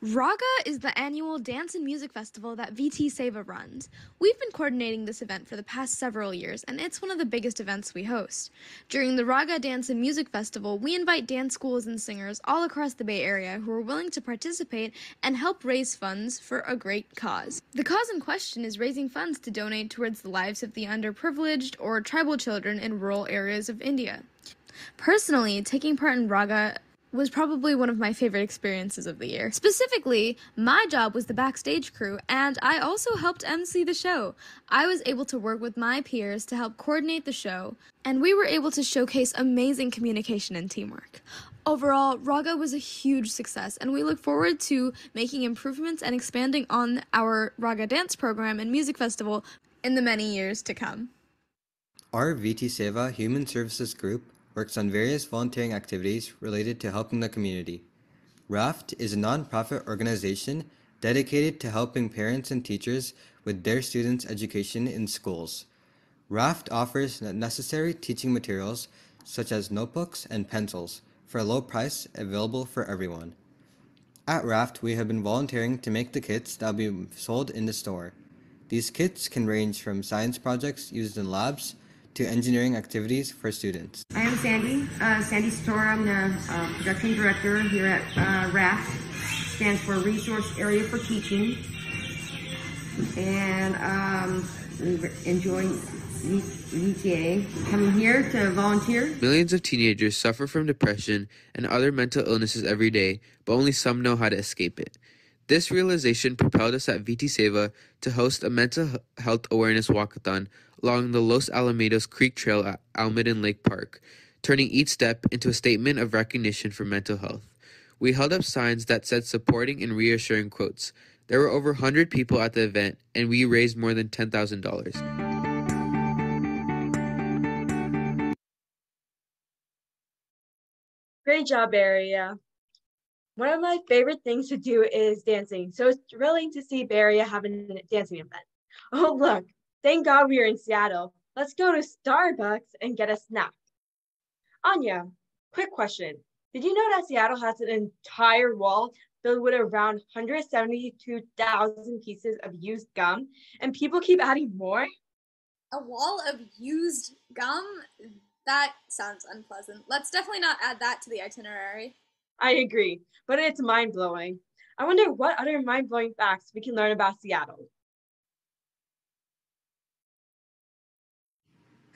Raga is the annual dance and music festival that VT Seva runs. We've been coordinating this event for the past several years, and it's one of the biggest events we host. During the Raga Dance and Music Festival, we invite dance schools and singers all across the Bay Area who are willing to participate and help raise funds for a great cause. The cause in question is raising funds to donate towards the lives of the underprivileged or tribal children in rural areas of India. Personally, taking part in Raga was probably one of my favorite experiences of the year. Specifically, my job was the backstage crew, and I also helped MC the show. I was able to work with my peers to help coordinate the show, and we were able to showcase amazing communication and teamwork. Overall, Raga was a huge success, and we look forward to making improvements and expanding on our Raga dance program and music festival in the many years to come. Our VT Seva Human Services Group works on various volunteering activities related to helping the community. RAFT is a nonprofit organization dedicated to helping parents and teachers with their students' education in schools. RAFT offers necessary teaching materials such as notebooks and pencils for a low price available for everyone. At RAFT, we have been volunteering to make the kits that will be sold in the store. These kits can range from science projects used in labs to engineering activities for students. I am Sandy, Sandy Satora. I'm the production director here at RAFT. Stands for Resource Area for Teaching. And enjoying VTA. Coming here to volunteer. Millions of teenagers suffer from depression and other mental illnesses every day, but only some know how to escape it. This realization propelled us at VT Seva to host a mental health awareness walkathon along the Los Alamitos Creek Trail at Almaden Lake Park, turning each step into a statement of recognition for mental health. We held up signs that said supporting and reassuring quotes. There were over 100 people at the event, and we raised more than $10,000. Great job, Baria. One of my favorite things to do is dancing, so it's thrilling to see Baria having a dancing event. Oh, look, thank God we are in Seattle. Let's go to Starbucks and get a snack. Anya, quick question. Did you know that Seattle has an entire wall filled with around 172,000 pieces of used gum, and people keep adding more? A wall of used gum? That sounds unpleasant. Let's definitely not add that to the itinerary. I agree, but it's mind-blowing. I wonder what other mind-blowing facts we can learn about Seattle.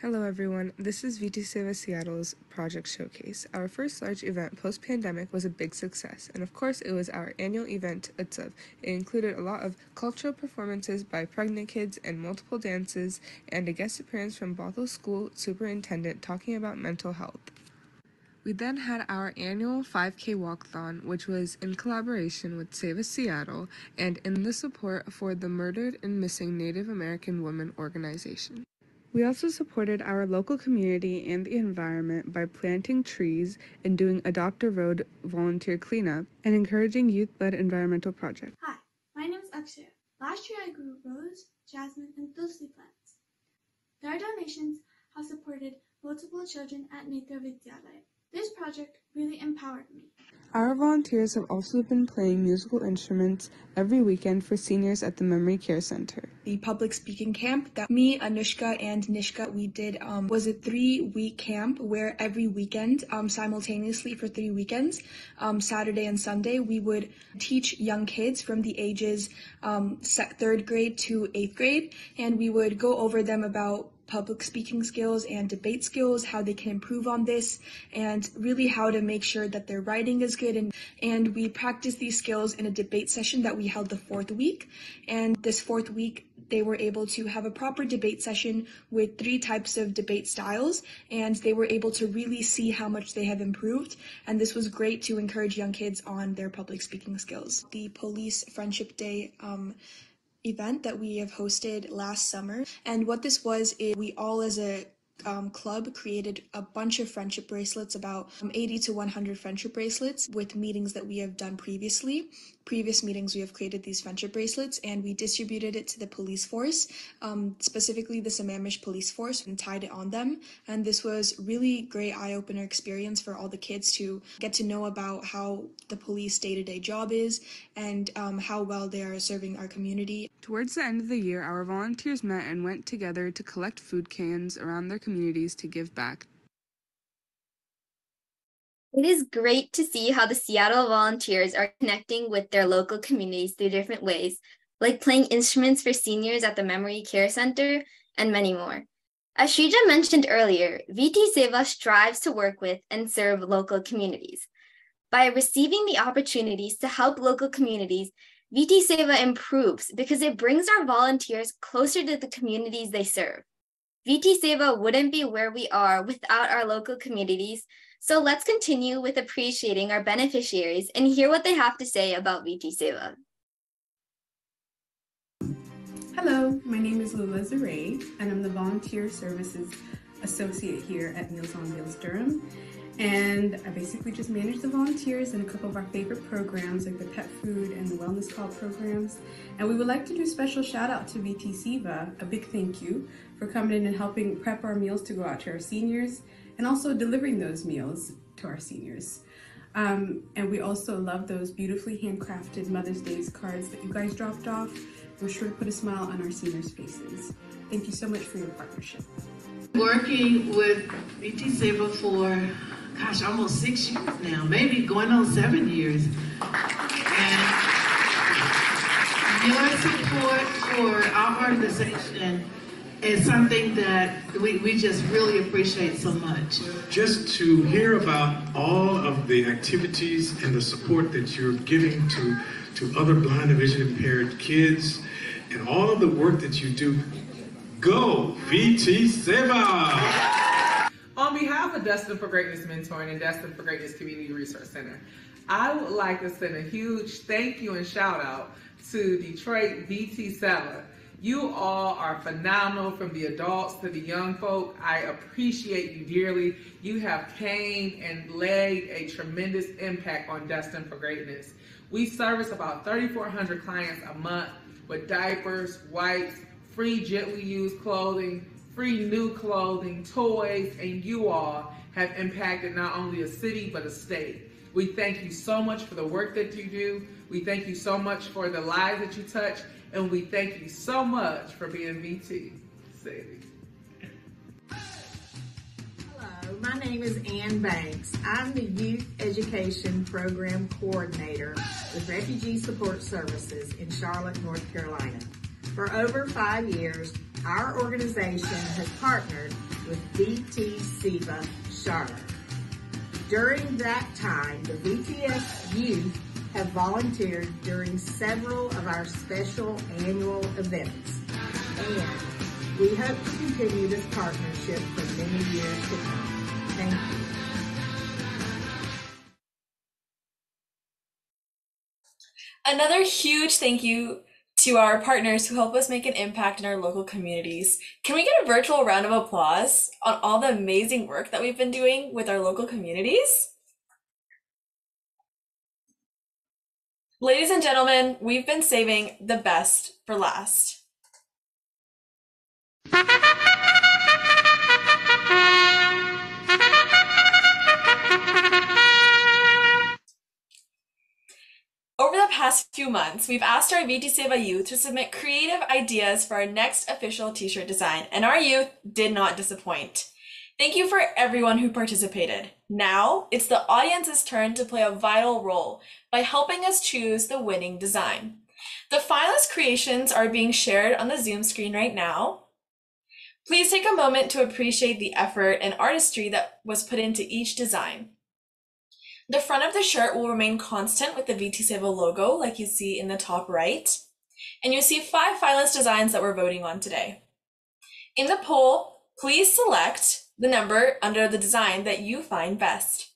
Hello everyone, this is VT Seva Seattle's Project Showcase. Our first large event post-pandemic was a big success, and of course it was our annual event, Utsav. It included a lot of cultural performances by pregnant kids and multiple dances, and a guest appearance from Bothell School Superintendent talking about mental health. We then had our annual 5K walkathon, which was in collaboration with Save Us Seattle and in the support for the Murdered and Missing Native American Women organization. We also supported our local community and the environment by planting trees and doing Adopt a Road volunteer cleanup and encouraging youth-led environmental projects. Hi, my name is Akshaya. Last year I grew rose, jasmine, and tulsi plants. Their donations have supported multiple children at Netra Vidyalaya. This project really empowered me. Our volunteers have also been playing musical instruments every weekend for seniors at the Memory Care Center. The public speaking camp that me, Anushka, and Nishka, we did was a 3-week camp where every weekend, simultaneously for 3 weekends, Saturday and Sunday, we would teach young kids from the ages 3rd grade to 8th grade, and we would go over them about public speaking skills and debate skills, how they can improve on this, and really how to make sure that their writing is good. And we practiced these skills in a debate session that we held the 4th week. And this 4th week, they were able to have a proper debate session with 3 types of debate styles, and they were able to really see how much they have improved. And this was great to encourage young kids on their public speaking skills. The Police Friendship Day event that we have hosted last summer, and what this was is we all as a club created a bunch of friendship bracelets, about 80 to 100 friendship bracelets with meetings that we have done previously. Previous meetings, we have created these friendship bracelets and we distributed it to the police force, specifically the Sammamish police force, and tied it on them. And this was really great eye-opener experience for all the kids to get to know about how the police day-to-day job is and how well they are serving our community. Towards the end of the year, our volunteers met and went together to collect food cans around their communities to give back. It is great to see how the Seattle volunteers are connecting with their local communities through different ways, like playing instruments for seniors at the Memory Care Center and many more. As Shrija mentioned earlier, VT Seva strives to work with and serve local communities. By receiving the opportunities to help local communities, VT Seva improves because it brings our volunteers closer to the communities they serve. VT Seva wouldn't be where we are without our local communities, so let's continue with appreciating our beneficiaries and hear what they have to say about VT Seva. Hello, my name is Lula Zaray, and I'm the Volunteer Services Associate here at Meals on Wheels Durham. And I basically just manage the volunteers in a couple of our favorite programs like the pet food and the wellness call programs. And we would like to do a special shout out to VT Seva, a big thank you for coming in and helping prep our meals to go out to our seniors and also delivering those meals to our seniors. And we also love those beautifully handcrafted Mother's Day cards that you guys dropped off. We're sure to put a smile on our seniors' faces. Thank you so much for your partnership. Working with VT Seva for almost 6 years now, maybe going on 7 years. And your support for our organization is something that we just really appreciate so much. Just to hear about all of the activities and the support that you're giving to other blind and vision impaired kids and all of the work that you do, go VT Seva! On behalf of Destined for Greatness Mentoring and Destined for Greatness Community Resource Center, I would like to send a huge thank you and shout out to Detroit VT Seva. You all are phenomenal, from the adults to the young folk. I appreciate you dearly. You have came and laid a tremendous impact on Destined for Greatness. We service about 3,400 clients a month with diapers, wipes, free gently used clothing, free new clothing, toys, and you all have impacted not only a city, but a state. We thank you so much for the work that you do. We thank you so much for the lives that you touch, and we thank you so much for being VT. Sadie. Hello, my name is Ann Banks. I'm the Youth Education Program Coordinator with Refugee Support Services in Charlotte, North Carolina. For over 5 years, our organization has partnered with VT Seva Charlotte. During that time, the VTS youth have volunteered during several of our special annual events, and we hope to continue this partnership for many years to come. Thank you. Another huge thank you to our partners who help us make an impact in our local communities. Can we get a virtual round of applause on all the amazing work that we've been doing with our local communities? Ladies and gentlemen, we've been saving the best for last. Over the past few months, we've asked our VT Seva youth to submit creative ideas for our next official t-shirt design, and our youth did not disappoint. Thank you for everyone who participated. Now, it's the audience's turn to play a vital role by helping us choose the winning design. The finalist creations are being shared on the Zoom screen right now. Please take a moment to appreciate the effort and artistry that was put into each design. The front of the shirt will remain constant with the VT Seva logo, like you see in the top right. And you see 5 finalist designs that we're voting on today. In the poll, please select the number under the design that you find best.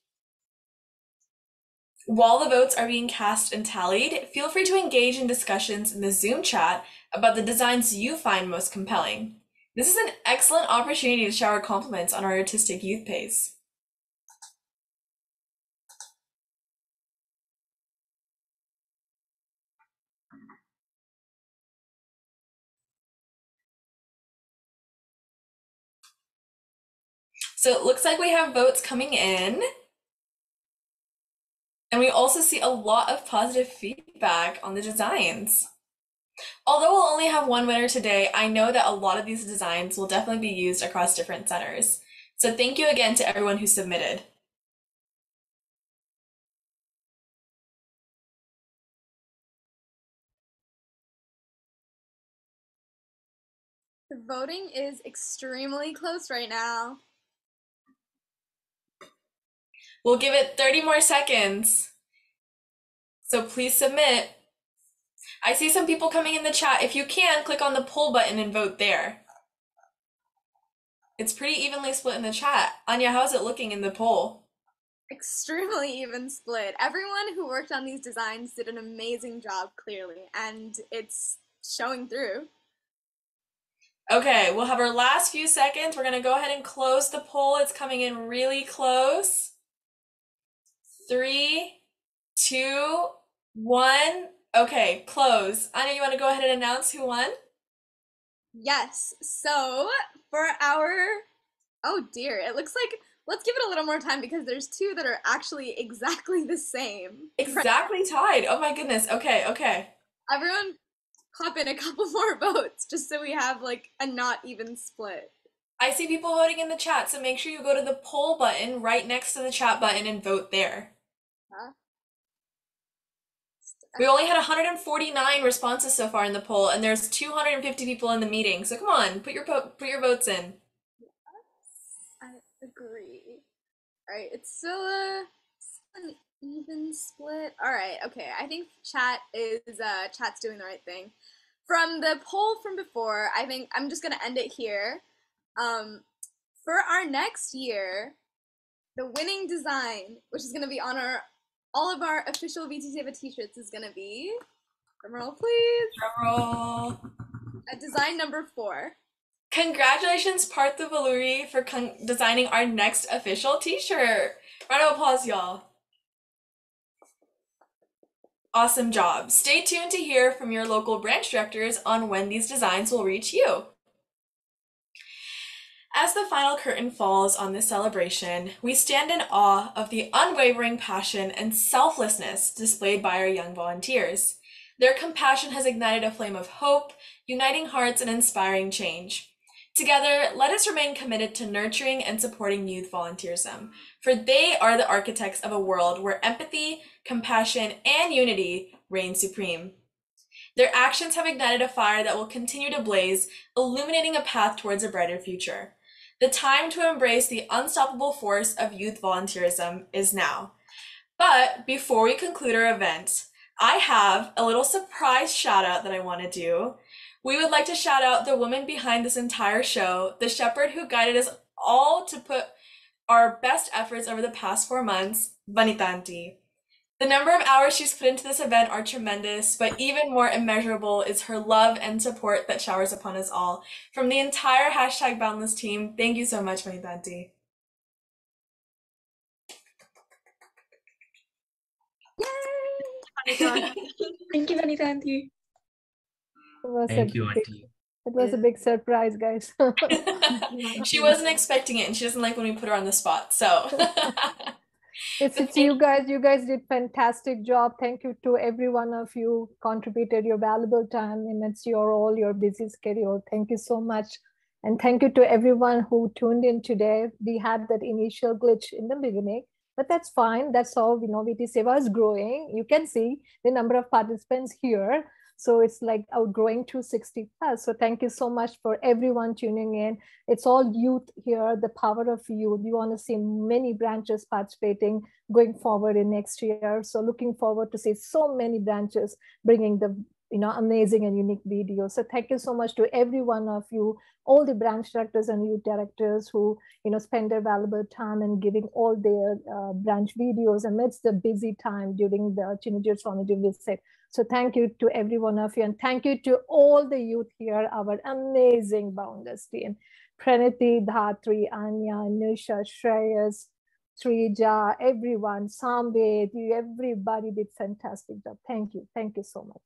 While the votes are being cast and tallied, feel free to engage in discussions in the Zoom chat about the designs you find most compelling. This is an excellent opportunity to shower compliments on our artistic youth pace. So it looks like we have votes coming in. And we also see a lot of positive feedback on the designs. Although we'll only have one winner today, I know that a lot of these designs will definitely be used across different centers. So thank you again to everyone who submitted. The voting is extremely close right now. We'll give it 30 more seconds. So please submit. I see some people coming in the chat. If you can, click on the poll button and vote there. It's pretty evenly split in the chat. Anya, how's it looking in the poll? Extremely even split. Everyone who worked on these designs did an amazing job, clearly, and it's showing through. Okay, we'll have our last few seconds. We're gonna go ahead and close the poll. It's coming in really close. 3, 2, 1. Okay, close. Anya, you wanna go ahead and announce who won? Yes, so for our, oh dear, it looks like, let's give it a little more time because there's two that are actually exactly the same. Exactly tied. Oh my goodness. Okay, okay. Everyone pop in a couple more votes just so we have like a not even split. I see people voting in the chat, so make sure you go to the poll button right next to the chat button and vote there. Huh? We only had 149 responses so far in the poll, and there's 250 people in the meeting. So come on, put your votes in. Yes, I agree. All right, it's still an even split. All right, okay. I think chat's doing the right thing. From the poll from before, I think I'm just gonna end it here. For our next year, the winning design, which is gonna be on all of our official VT Seva t-shirts, is gonna be, drumroll please. Drumroll. Design number 4. Congratulations, Partha Valuri, for designing our next official t-shirt. Round of applause, y'all. Awesome job. Stay tuned to hear from your local branch directors on when these designs will reach you. As the final curtain falls on this celebration, we stand in awe of the unwavering passion and selflessness displayed by our young volunteers. Their compassion has ignited a flame of hope, uniting hearts and inspiring change. Together, let us remain committed to nurturing and supporting youth volunteerism, for they are the architects of a world where empathy, compassion, and unity reign supreme. Their actions have ignited a fire that will continue to blaze, illuminating a path towards a brighter future. The time to embrace the unstoppable force of youth volunteerism is now. But before we conclude our event, I have a little surprise shout out that I want to do. We would like to shout out the woman behind this entire show, the shepherd who guided us all to put our best efforts over the past 4 months, Vanitanti. The number of hours she's put into this event are tremendous, but even more immeasurable is her love and support that showers upon us all. From the entire #Boundless team, thank you so much, Vanitanti. Yay! Thank you, Vanitanti. Thank you, Auntie. It was a big surprise, guys. She wasn't expecting it, and she doesn't like when we put her on the spot, so. It's you guys. You guys did fantastic job. Thank you to every one of you contributed your valuable time, and it's all your busy schedule. Thank you so much. And thank you to everyone who tuned in today. We had that initial glitch in the beginning, but that's fine. That's all. VT Seva is growing. You can see the number of participants here. So it's like outgrowing 260 plus. So thank you so much for everyone tuning in. It's all youth here, the power of youth. We want to see many branches participating going forward in next year. So looking forward to see so many branches bringing the amazing and unique videos. So thank you so much to every one of you, all the branch directors and youth directors who spend their valuable time and giving all their branch videos amidst the busy time during the teenagers formative visit. So thank you to every one of you, and thank you to all the youth here, our amazing Boundless team. Praniti, Dhatri, Anya, Nusha, Shreyas, Srija, everyone, Samved, everybody did fantastic job. Thank you. Thank you so much.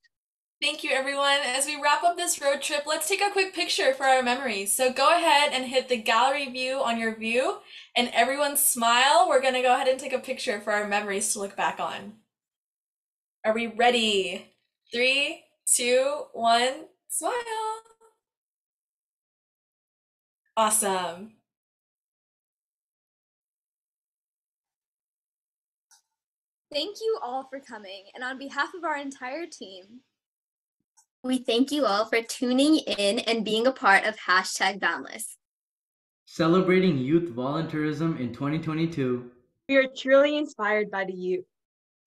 Thank you, everyone. As we wrap up this road trip, let's take a quick picture for our memories. So go ahead and hit the gallery view on your view, and everyone smile. We're going to go ahead and take a picture for our memories to look back on. Are we ready? 3, 2, 1, smile. Awesome. Thank you all for coming, and on behalf of our entire team, we thank you all for tuning in and being a part of #Boundless. Celebrating youth volunteerism in 2022. We are truly inspired by the youth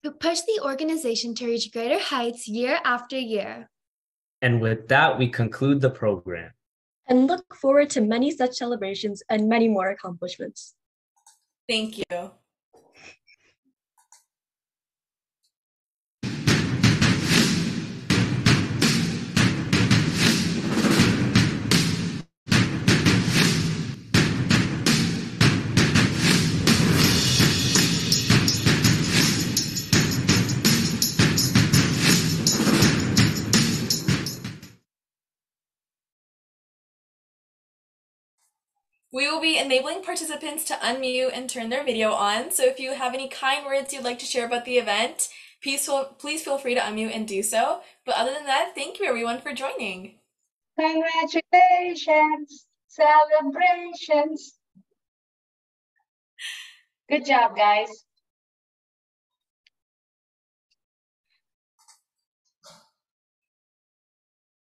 to push the organization to reach greater heights year after year. And with that, we conclude the program. And look forward to many such celebrations and many more accomplishments. Thank you. We will be enabling participants to unmute and turn their video on. So if you have any kind words you'd like to share about the event, please feel free to unmute and do so. But other than that, thank you everyone for joining. Congratulations, celebrations. Good job, guys.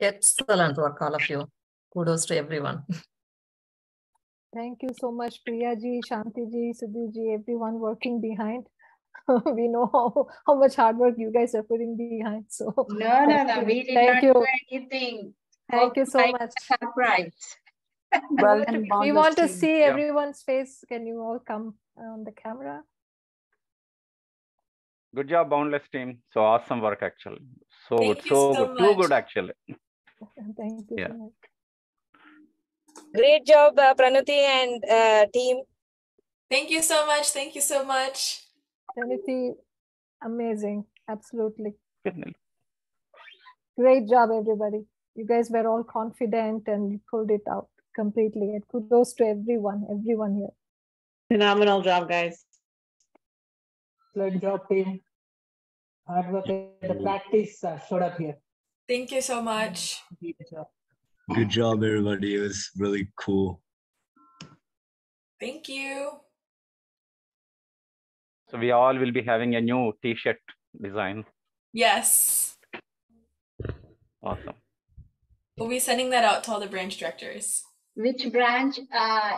Excellent work, all of you. Kudos to everyone. Thank you so much, Priya ji, Shanti ji, Sudhir ji, everyone working behind. We know how much hard work you guys are putting behind. So no, we did not do anything. Thank you so much. Surprise. Well, we want to see everyone's face. Can you all come on the camera? Good job, Boundless team. So awesome work, actually. So Thank good, you so so good, much. too good, actually. Thank you so much. Great job, Pranati and team. Thank you so much. Thank you so much. Pranati, amazing. Absolutely. Great job, everybody. You guys were all confident and you pulled it out completely. And kudos to everyone here. Phenomenal job, guys. Good job, team. Hard work and the practice showed up here. Thank you so much. Good job, everybody. It was really cool. Thank you. So we all will be having a new T-shirt design. Yes. Awesome. We'll be sending that out to all the branch directors. Which branch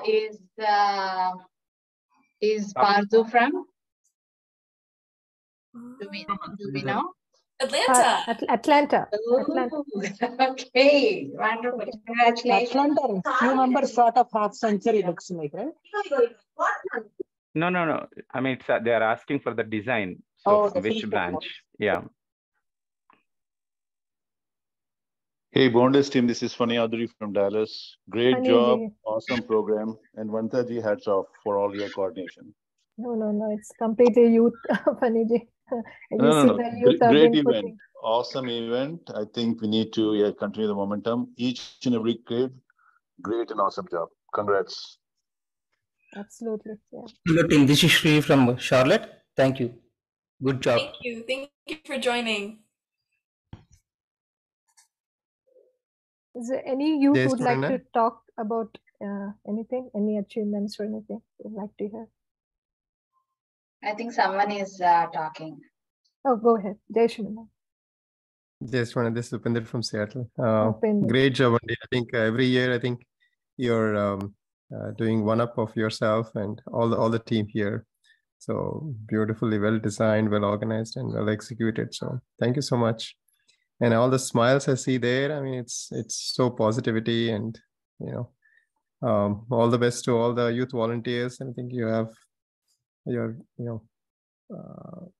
is Pardu from? Do we know? Atlanta. Atlanta. Okay, wonderful. Congratulations. Atlanta, few members sort of half century looks like, right? No. I mean, they are asking for the design. So which branch? Yeah. Hey, Boundless team, this is Fani Adri from Dallas. Great Fani job, ji. awesome program, and Vanta ji, hats off for all your coordination. No, it's completely youth, Fani ji. No. The youth have Great been event, awesome event. I think we need to continue the momentum. Each and every kid, great and awesome job. Congrats. Absolutely. Yeah. Hello team, this is Sri from Charlotte. Thank you. Good job. Thank you. Thank you for joining. Is there any youth Yes, who would like to Pranay. talk about anything, any achievements or anything you'd like to hear? I think someone is talking. Oh, go ahead. Jai Shri Ram. Yes, this is Upinder from Seattle. Upinder. Great job, Andy. I think every year, I think you're doing one up of yourself and all the team here. So beautifully, well designed, well organized, and well executed. So thank you so much. and all the smiles I see there. I mean, it's so positivity, and all the best to all the youth volunteers. I think you're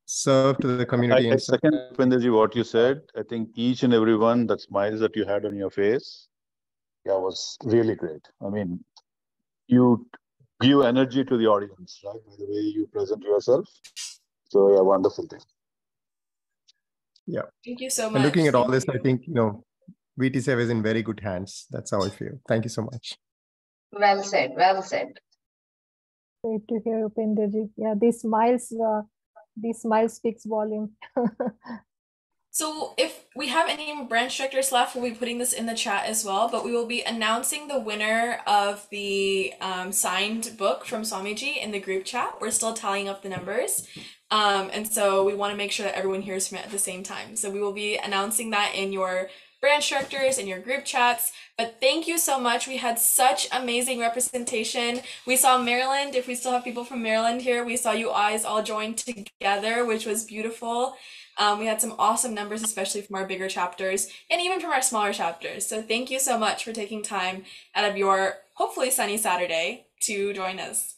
served to the community. I second, Upendraji, what you said. I think each and every one, that smiles that you had on your face, was really great. I mean, you give energy to the audience, right? By the way you present yourself. So yeah, wonderful thing. Yeah. Thank you so much. And looking at all this, I think, VT Seva is in very good hands. That's how I feel. Thank you so much. Well said. Well said. Great to hear, Upendraji. Yeah, these smiles speaks volume. So if we have any branch directors left, we'll be putting this in the chat as well, but we will be announcing the winner of the signed book from Swamiji in the group chat. We're still tallying up the numbers. And so we want to make sure that everyone hears from it at the same time. So we will be announcing that in your branch directors and your group chats. But thank you so much. We had such amazing representation. We saw Maryland. If we still have people from Maryland here, we saw you guys all joined together, which was beautiful. We had some awesome numbers, especially from our bigger chapters and even from our smaller chapters. So thank you so much for taking time out of your hopefully sunny Saturday to join us.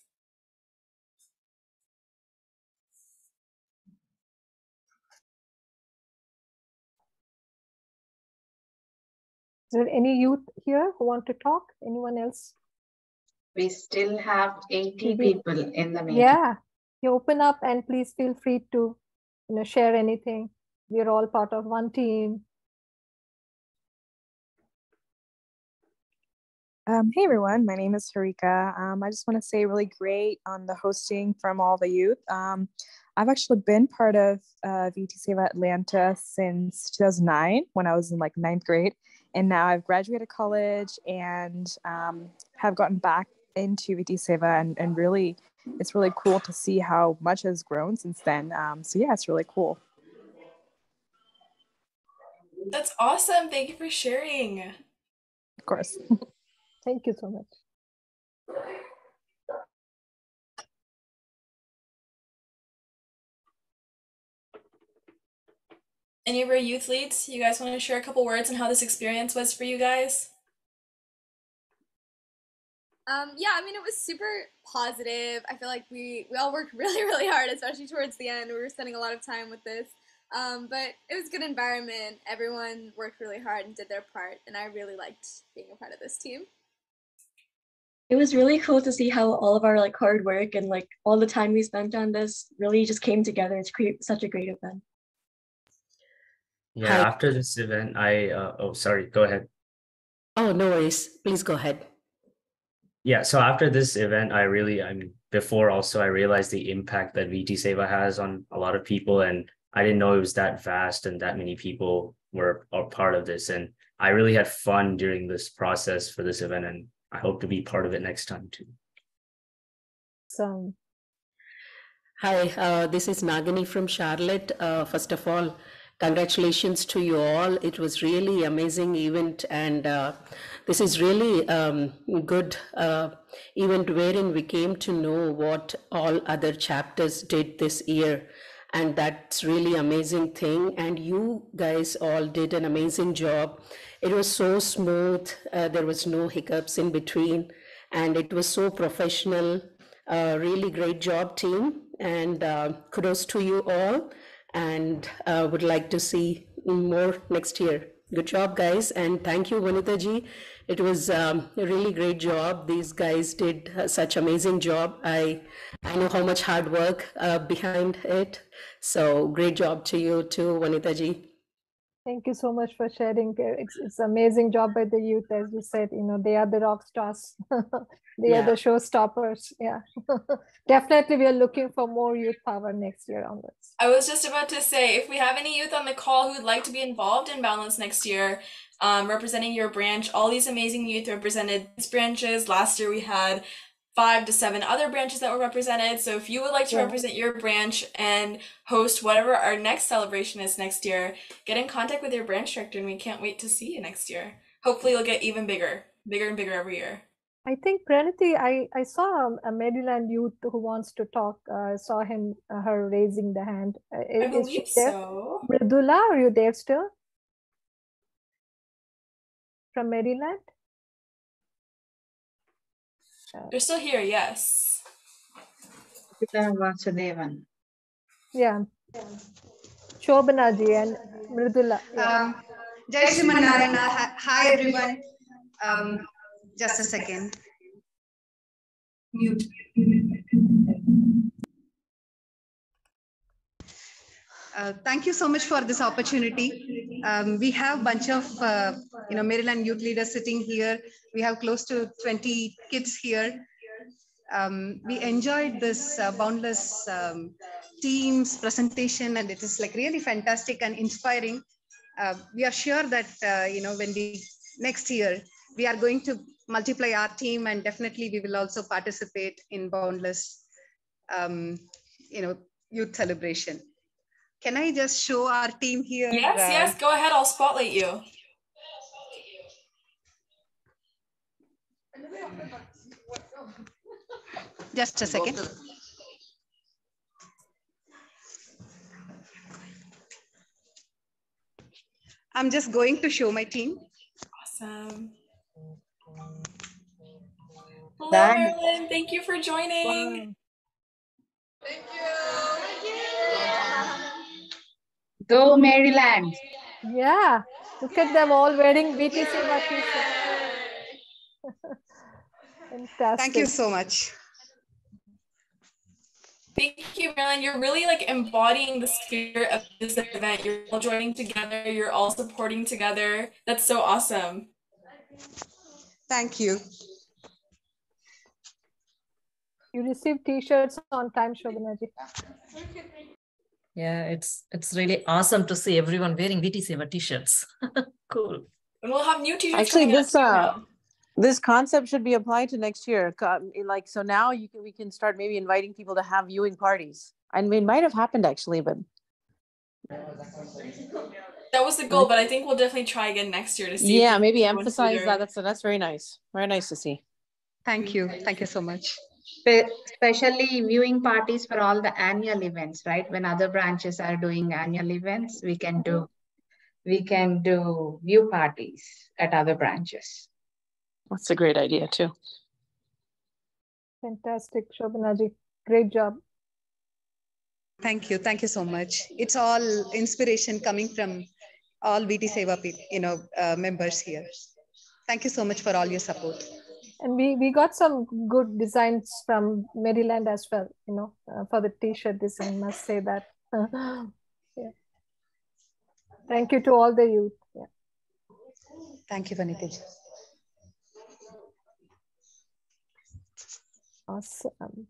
Is there any youth here who want to talk? Anyone else? We still have 80 people in the meeting. Yeah, you open up and please feel free to share anything. We're all part of one team. Hey everyone, my name is Harika. I just want to say really great on the hosting from all the youth. I've actually been part of VT Seva Atlanta since 2009 when I was in like 9th grade. And now I've graduated college and have gotten back into VT Seva and really, it's really cool to see how much has grown since then. So yeah, it's really cool. That's awesome. Thank you for sharing. Of course. Thank you so much. Any of our youth leads, you guys want to share a couple words on how this experience was for you guys? Yeah, I mean, it was super positive. I feel like we all worked really, really hard, especially towards the end. We were spending a lot of time with this. But it was a good environment. Everyone worked really hard and did their part, and I really liked being a part of this team. It was really cool to see how all of our hard work and all the time we spent on this really just came together to create such a great event. Yeah, after this event, oh, sorry, go ahead. Oh, no worries. Please go ahead. Yeah, so after this event, before also I realized the impact that VT Seva has on a lot of people, and I didn't know it was that vast and that many people are part of this. And I really had fun during this process for this event, and I hope to be part of it next time too. So, hi, this is Nagini from Charlotte. First of all, congratulations to you all. It was really amazing event, and this is really good event wherein we came to know what all other chapters did this year. And that's really amazing thing. And you guys all did an amazing job. It was so smooth. There was no hiccups in between. And it was so professional. Really great job, team. And kudos to you all. And would like to see more next year. Good job, guys. And thank you, Vanita ji. It was a really great job. These guys did such amazing job. I know how much hard work behind it. So great job to you too, Vanita ji. Thank you so much for sharing. It's amazing job by the youth, as you said. They are the rock stars. They are the showstoppers. Yeah, definitely. We are looking for more youth power next year onwards. I was just about to say, if we have any youth on the call who would like to be involved in Boundless next year, representing your branch, all these amazing youth represented these branches. Last year we had 5 to 7 other branches that were represented. So if you would like to represent your branch and host whatever our next celebration is next year, get in contact with your branch director, and we can't wait to see you next year. Hopefully it'll get even bigger and bigger every year. I think Pranati, I saw a Maryland youth who wants to talk. I saw her raising the hand. I believe so. Mridula, are you there still? from Maryland? They're still here, yes. Vasudevan. Yeah. Shobanaji and Mridula. Yeah. Jai Shriman Narayana. Hi everyone. Just a second. Mute. Thank you so much for this opportunity. We have a bunch of Maryland youth leaders sitting here. We have close to 20 kids here. We enjoyed this Boundless team's presentation, and it is like really fantastic and inspiring. We are sure that when we next year we are going to multiply our team, and definitely we will also participate in Boundless youth celebration. Can I just show our team here? Yes, go ahead. I'll spotlight you. Just a second. I'm just going to show my team. Awesome. Hello, Marilyn. Thank you for joining. Go Maryland. Yeah. Look at them all wearing BT Seva t-shirts. Fantastic. Thank you so much. Thank you, Marilyn. You're really like embodying the spirit of this event. You're all joining together. You're all supporting together. That's so awesome. Thank you. You received t-shirts on time, Shobanaji. Yeah, it's really awesome to see everyone wearing VT Seva t-shirts. Cool. And we'll have new t-shirts. Actually, this concept should be applied to next year. Like, so now we can start maybe inviting people to have viewing parties. And it might have happened actually, but that was the goal. But I think we'll definitely try again next year to see. Yeah, maybe emphasize that. That's very nice. Very nice to see. Thank you. Thank you so much. Especially viewing parties for all the annual events, right? When other branches are doing annual events, we can do view parties at other branches. That's a great idea too. Fantastic, Shobanaji. Great job. Thank you. Thank you so much. It's all inspiration coming from all VT Seva members here. Thank you so much for all your support. And we got some good designs from Maryland as well, for the t-shirt design, must say that. Yeah. Thank you to all the youth. Yeah. Thank you, Vanita. Awesome.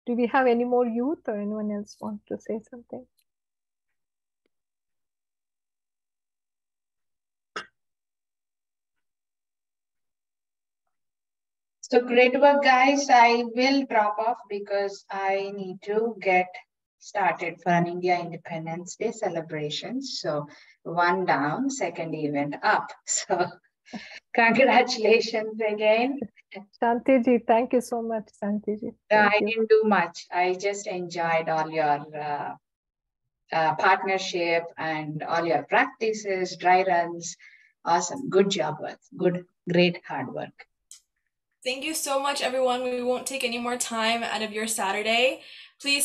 Do we have any more youth or anyone else want to say something? So great work, guys. I will drop off because I need to get started for an India Independence Day celebration. So one down, second event up. So congratulations again. Shantiji, thank you so much, Shantiji. I didn't do much. I just enjoyed all your partnership and all your practices, dry runs. Awesome. Good job, work. Good, great hard work. Thank you so much, everyone. We won't take any more time out of your Saturday. Please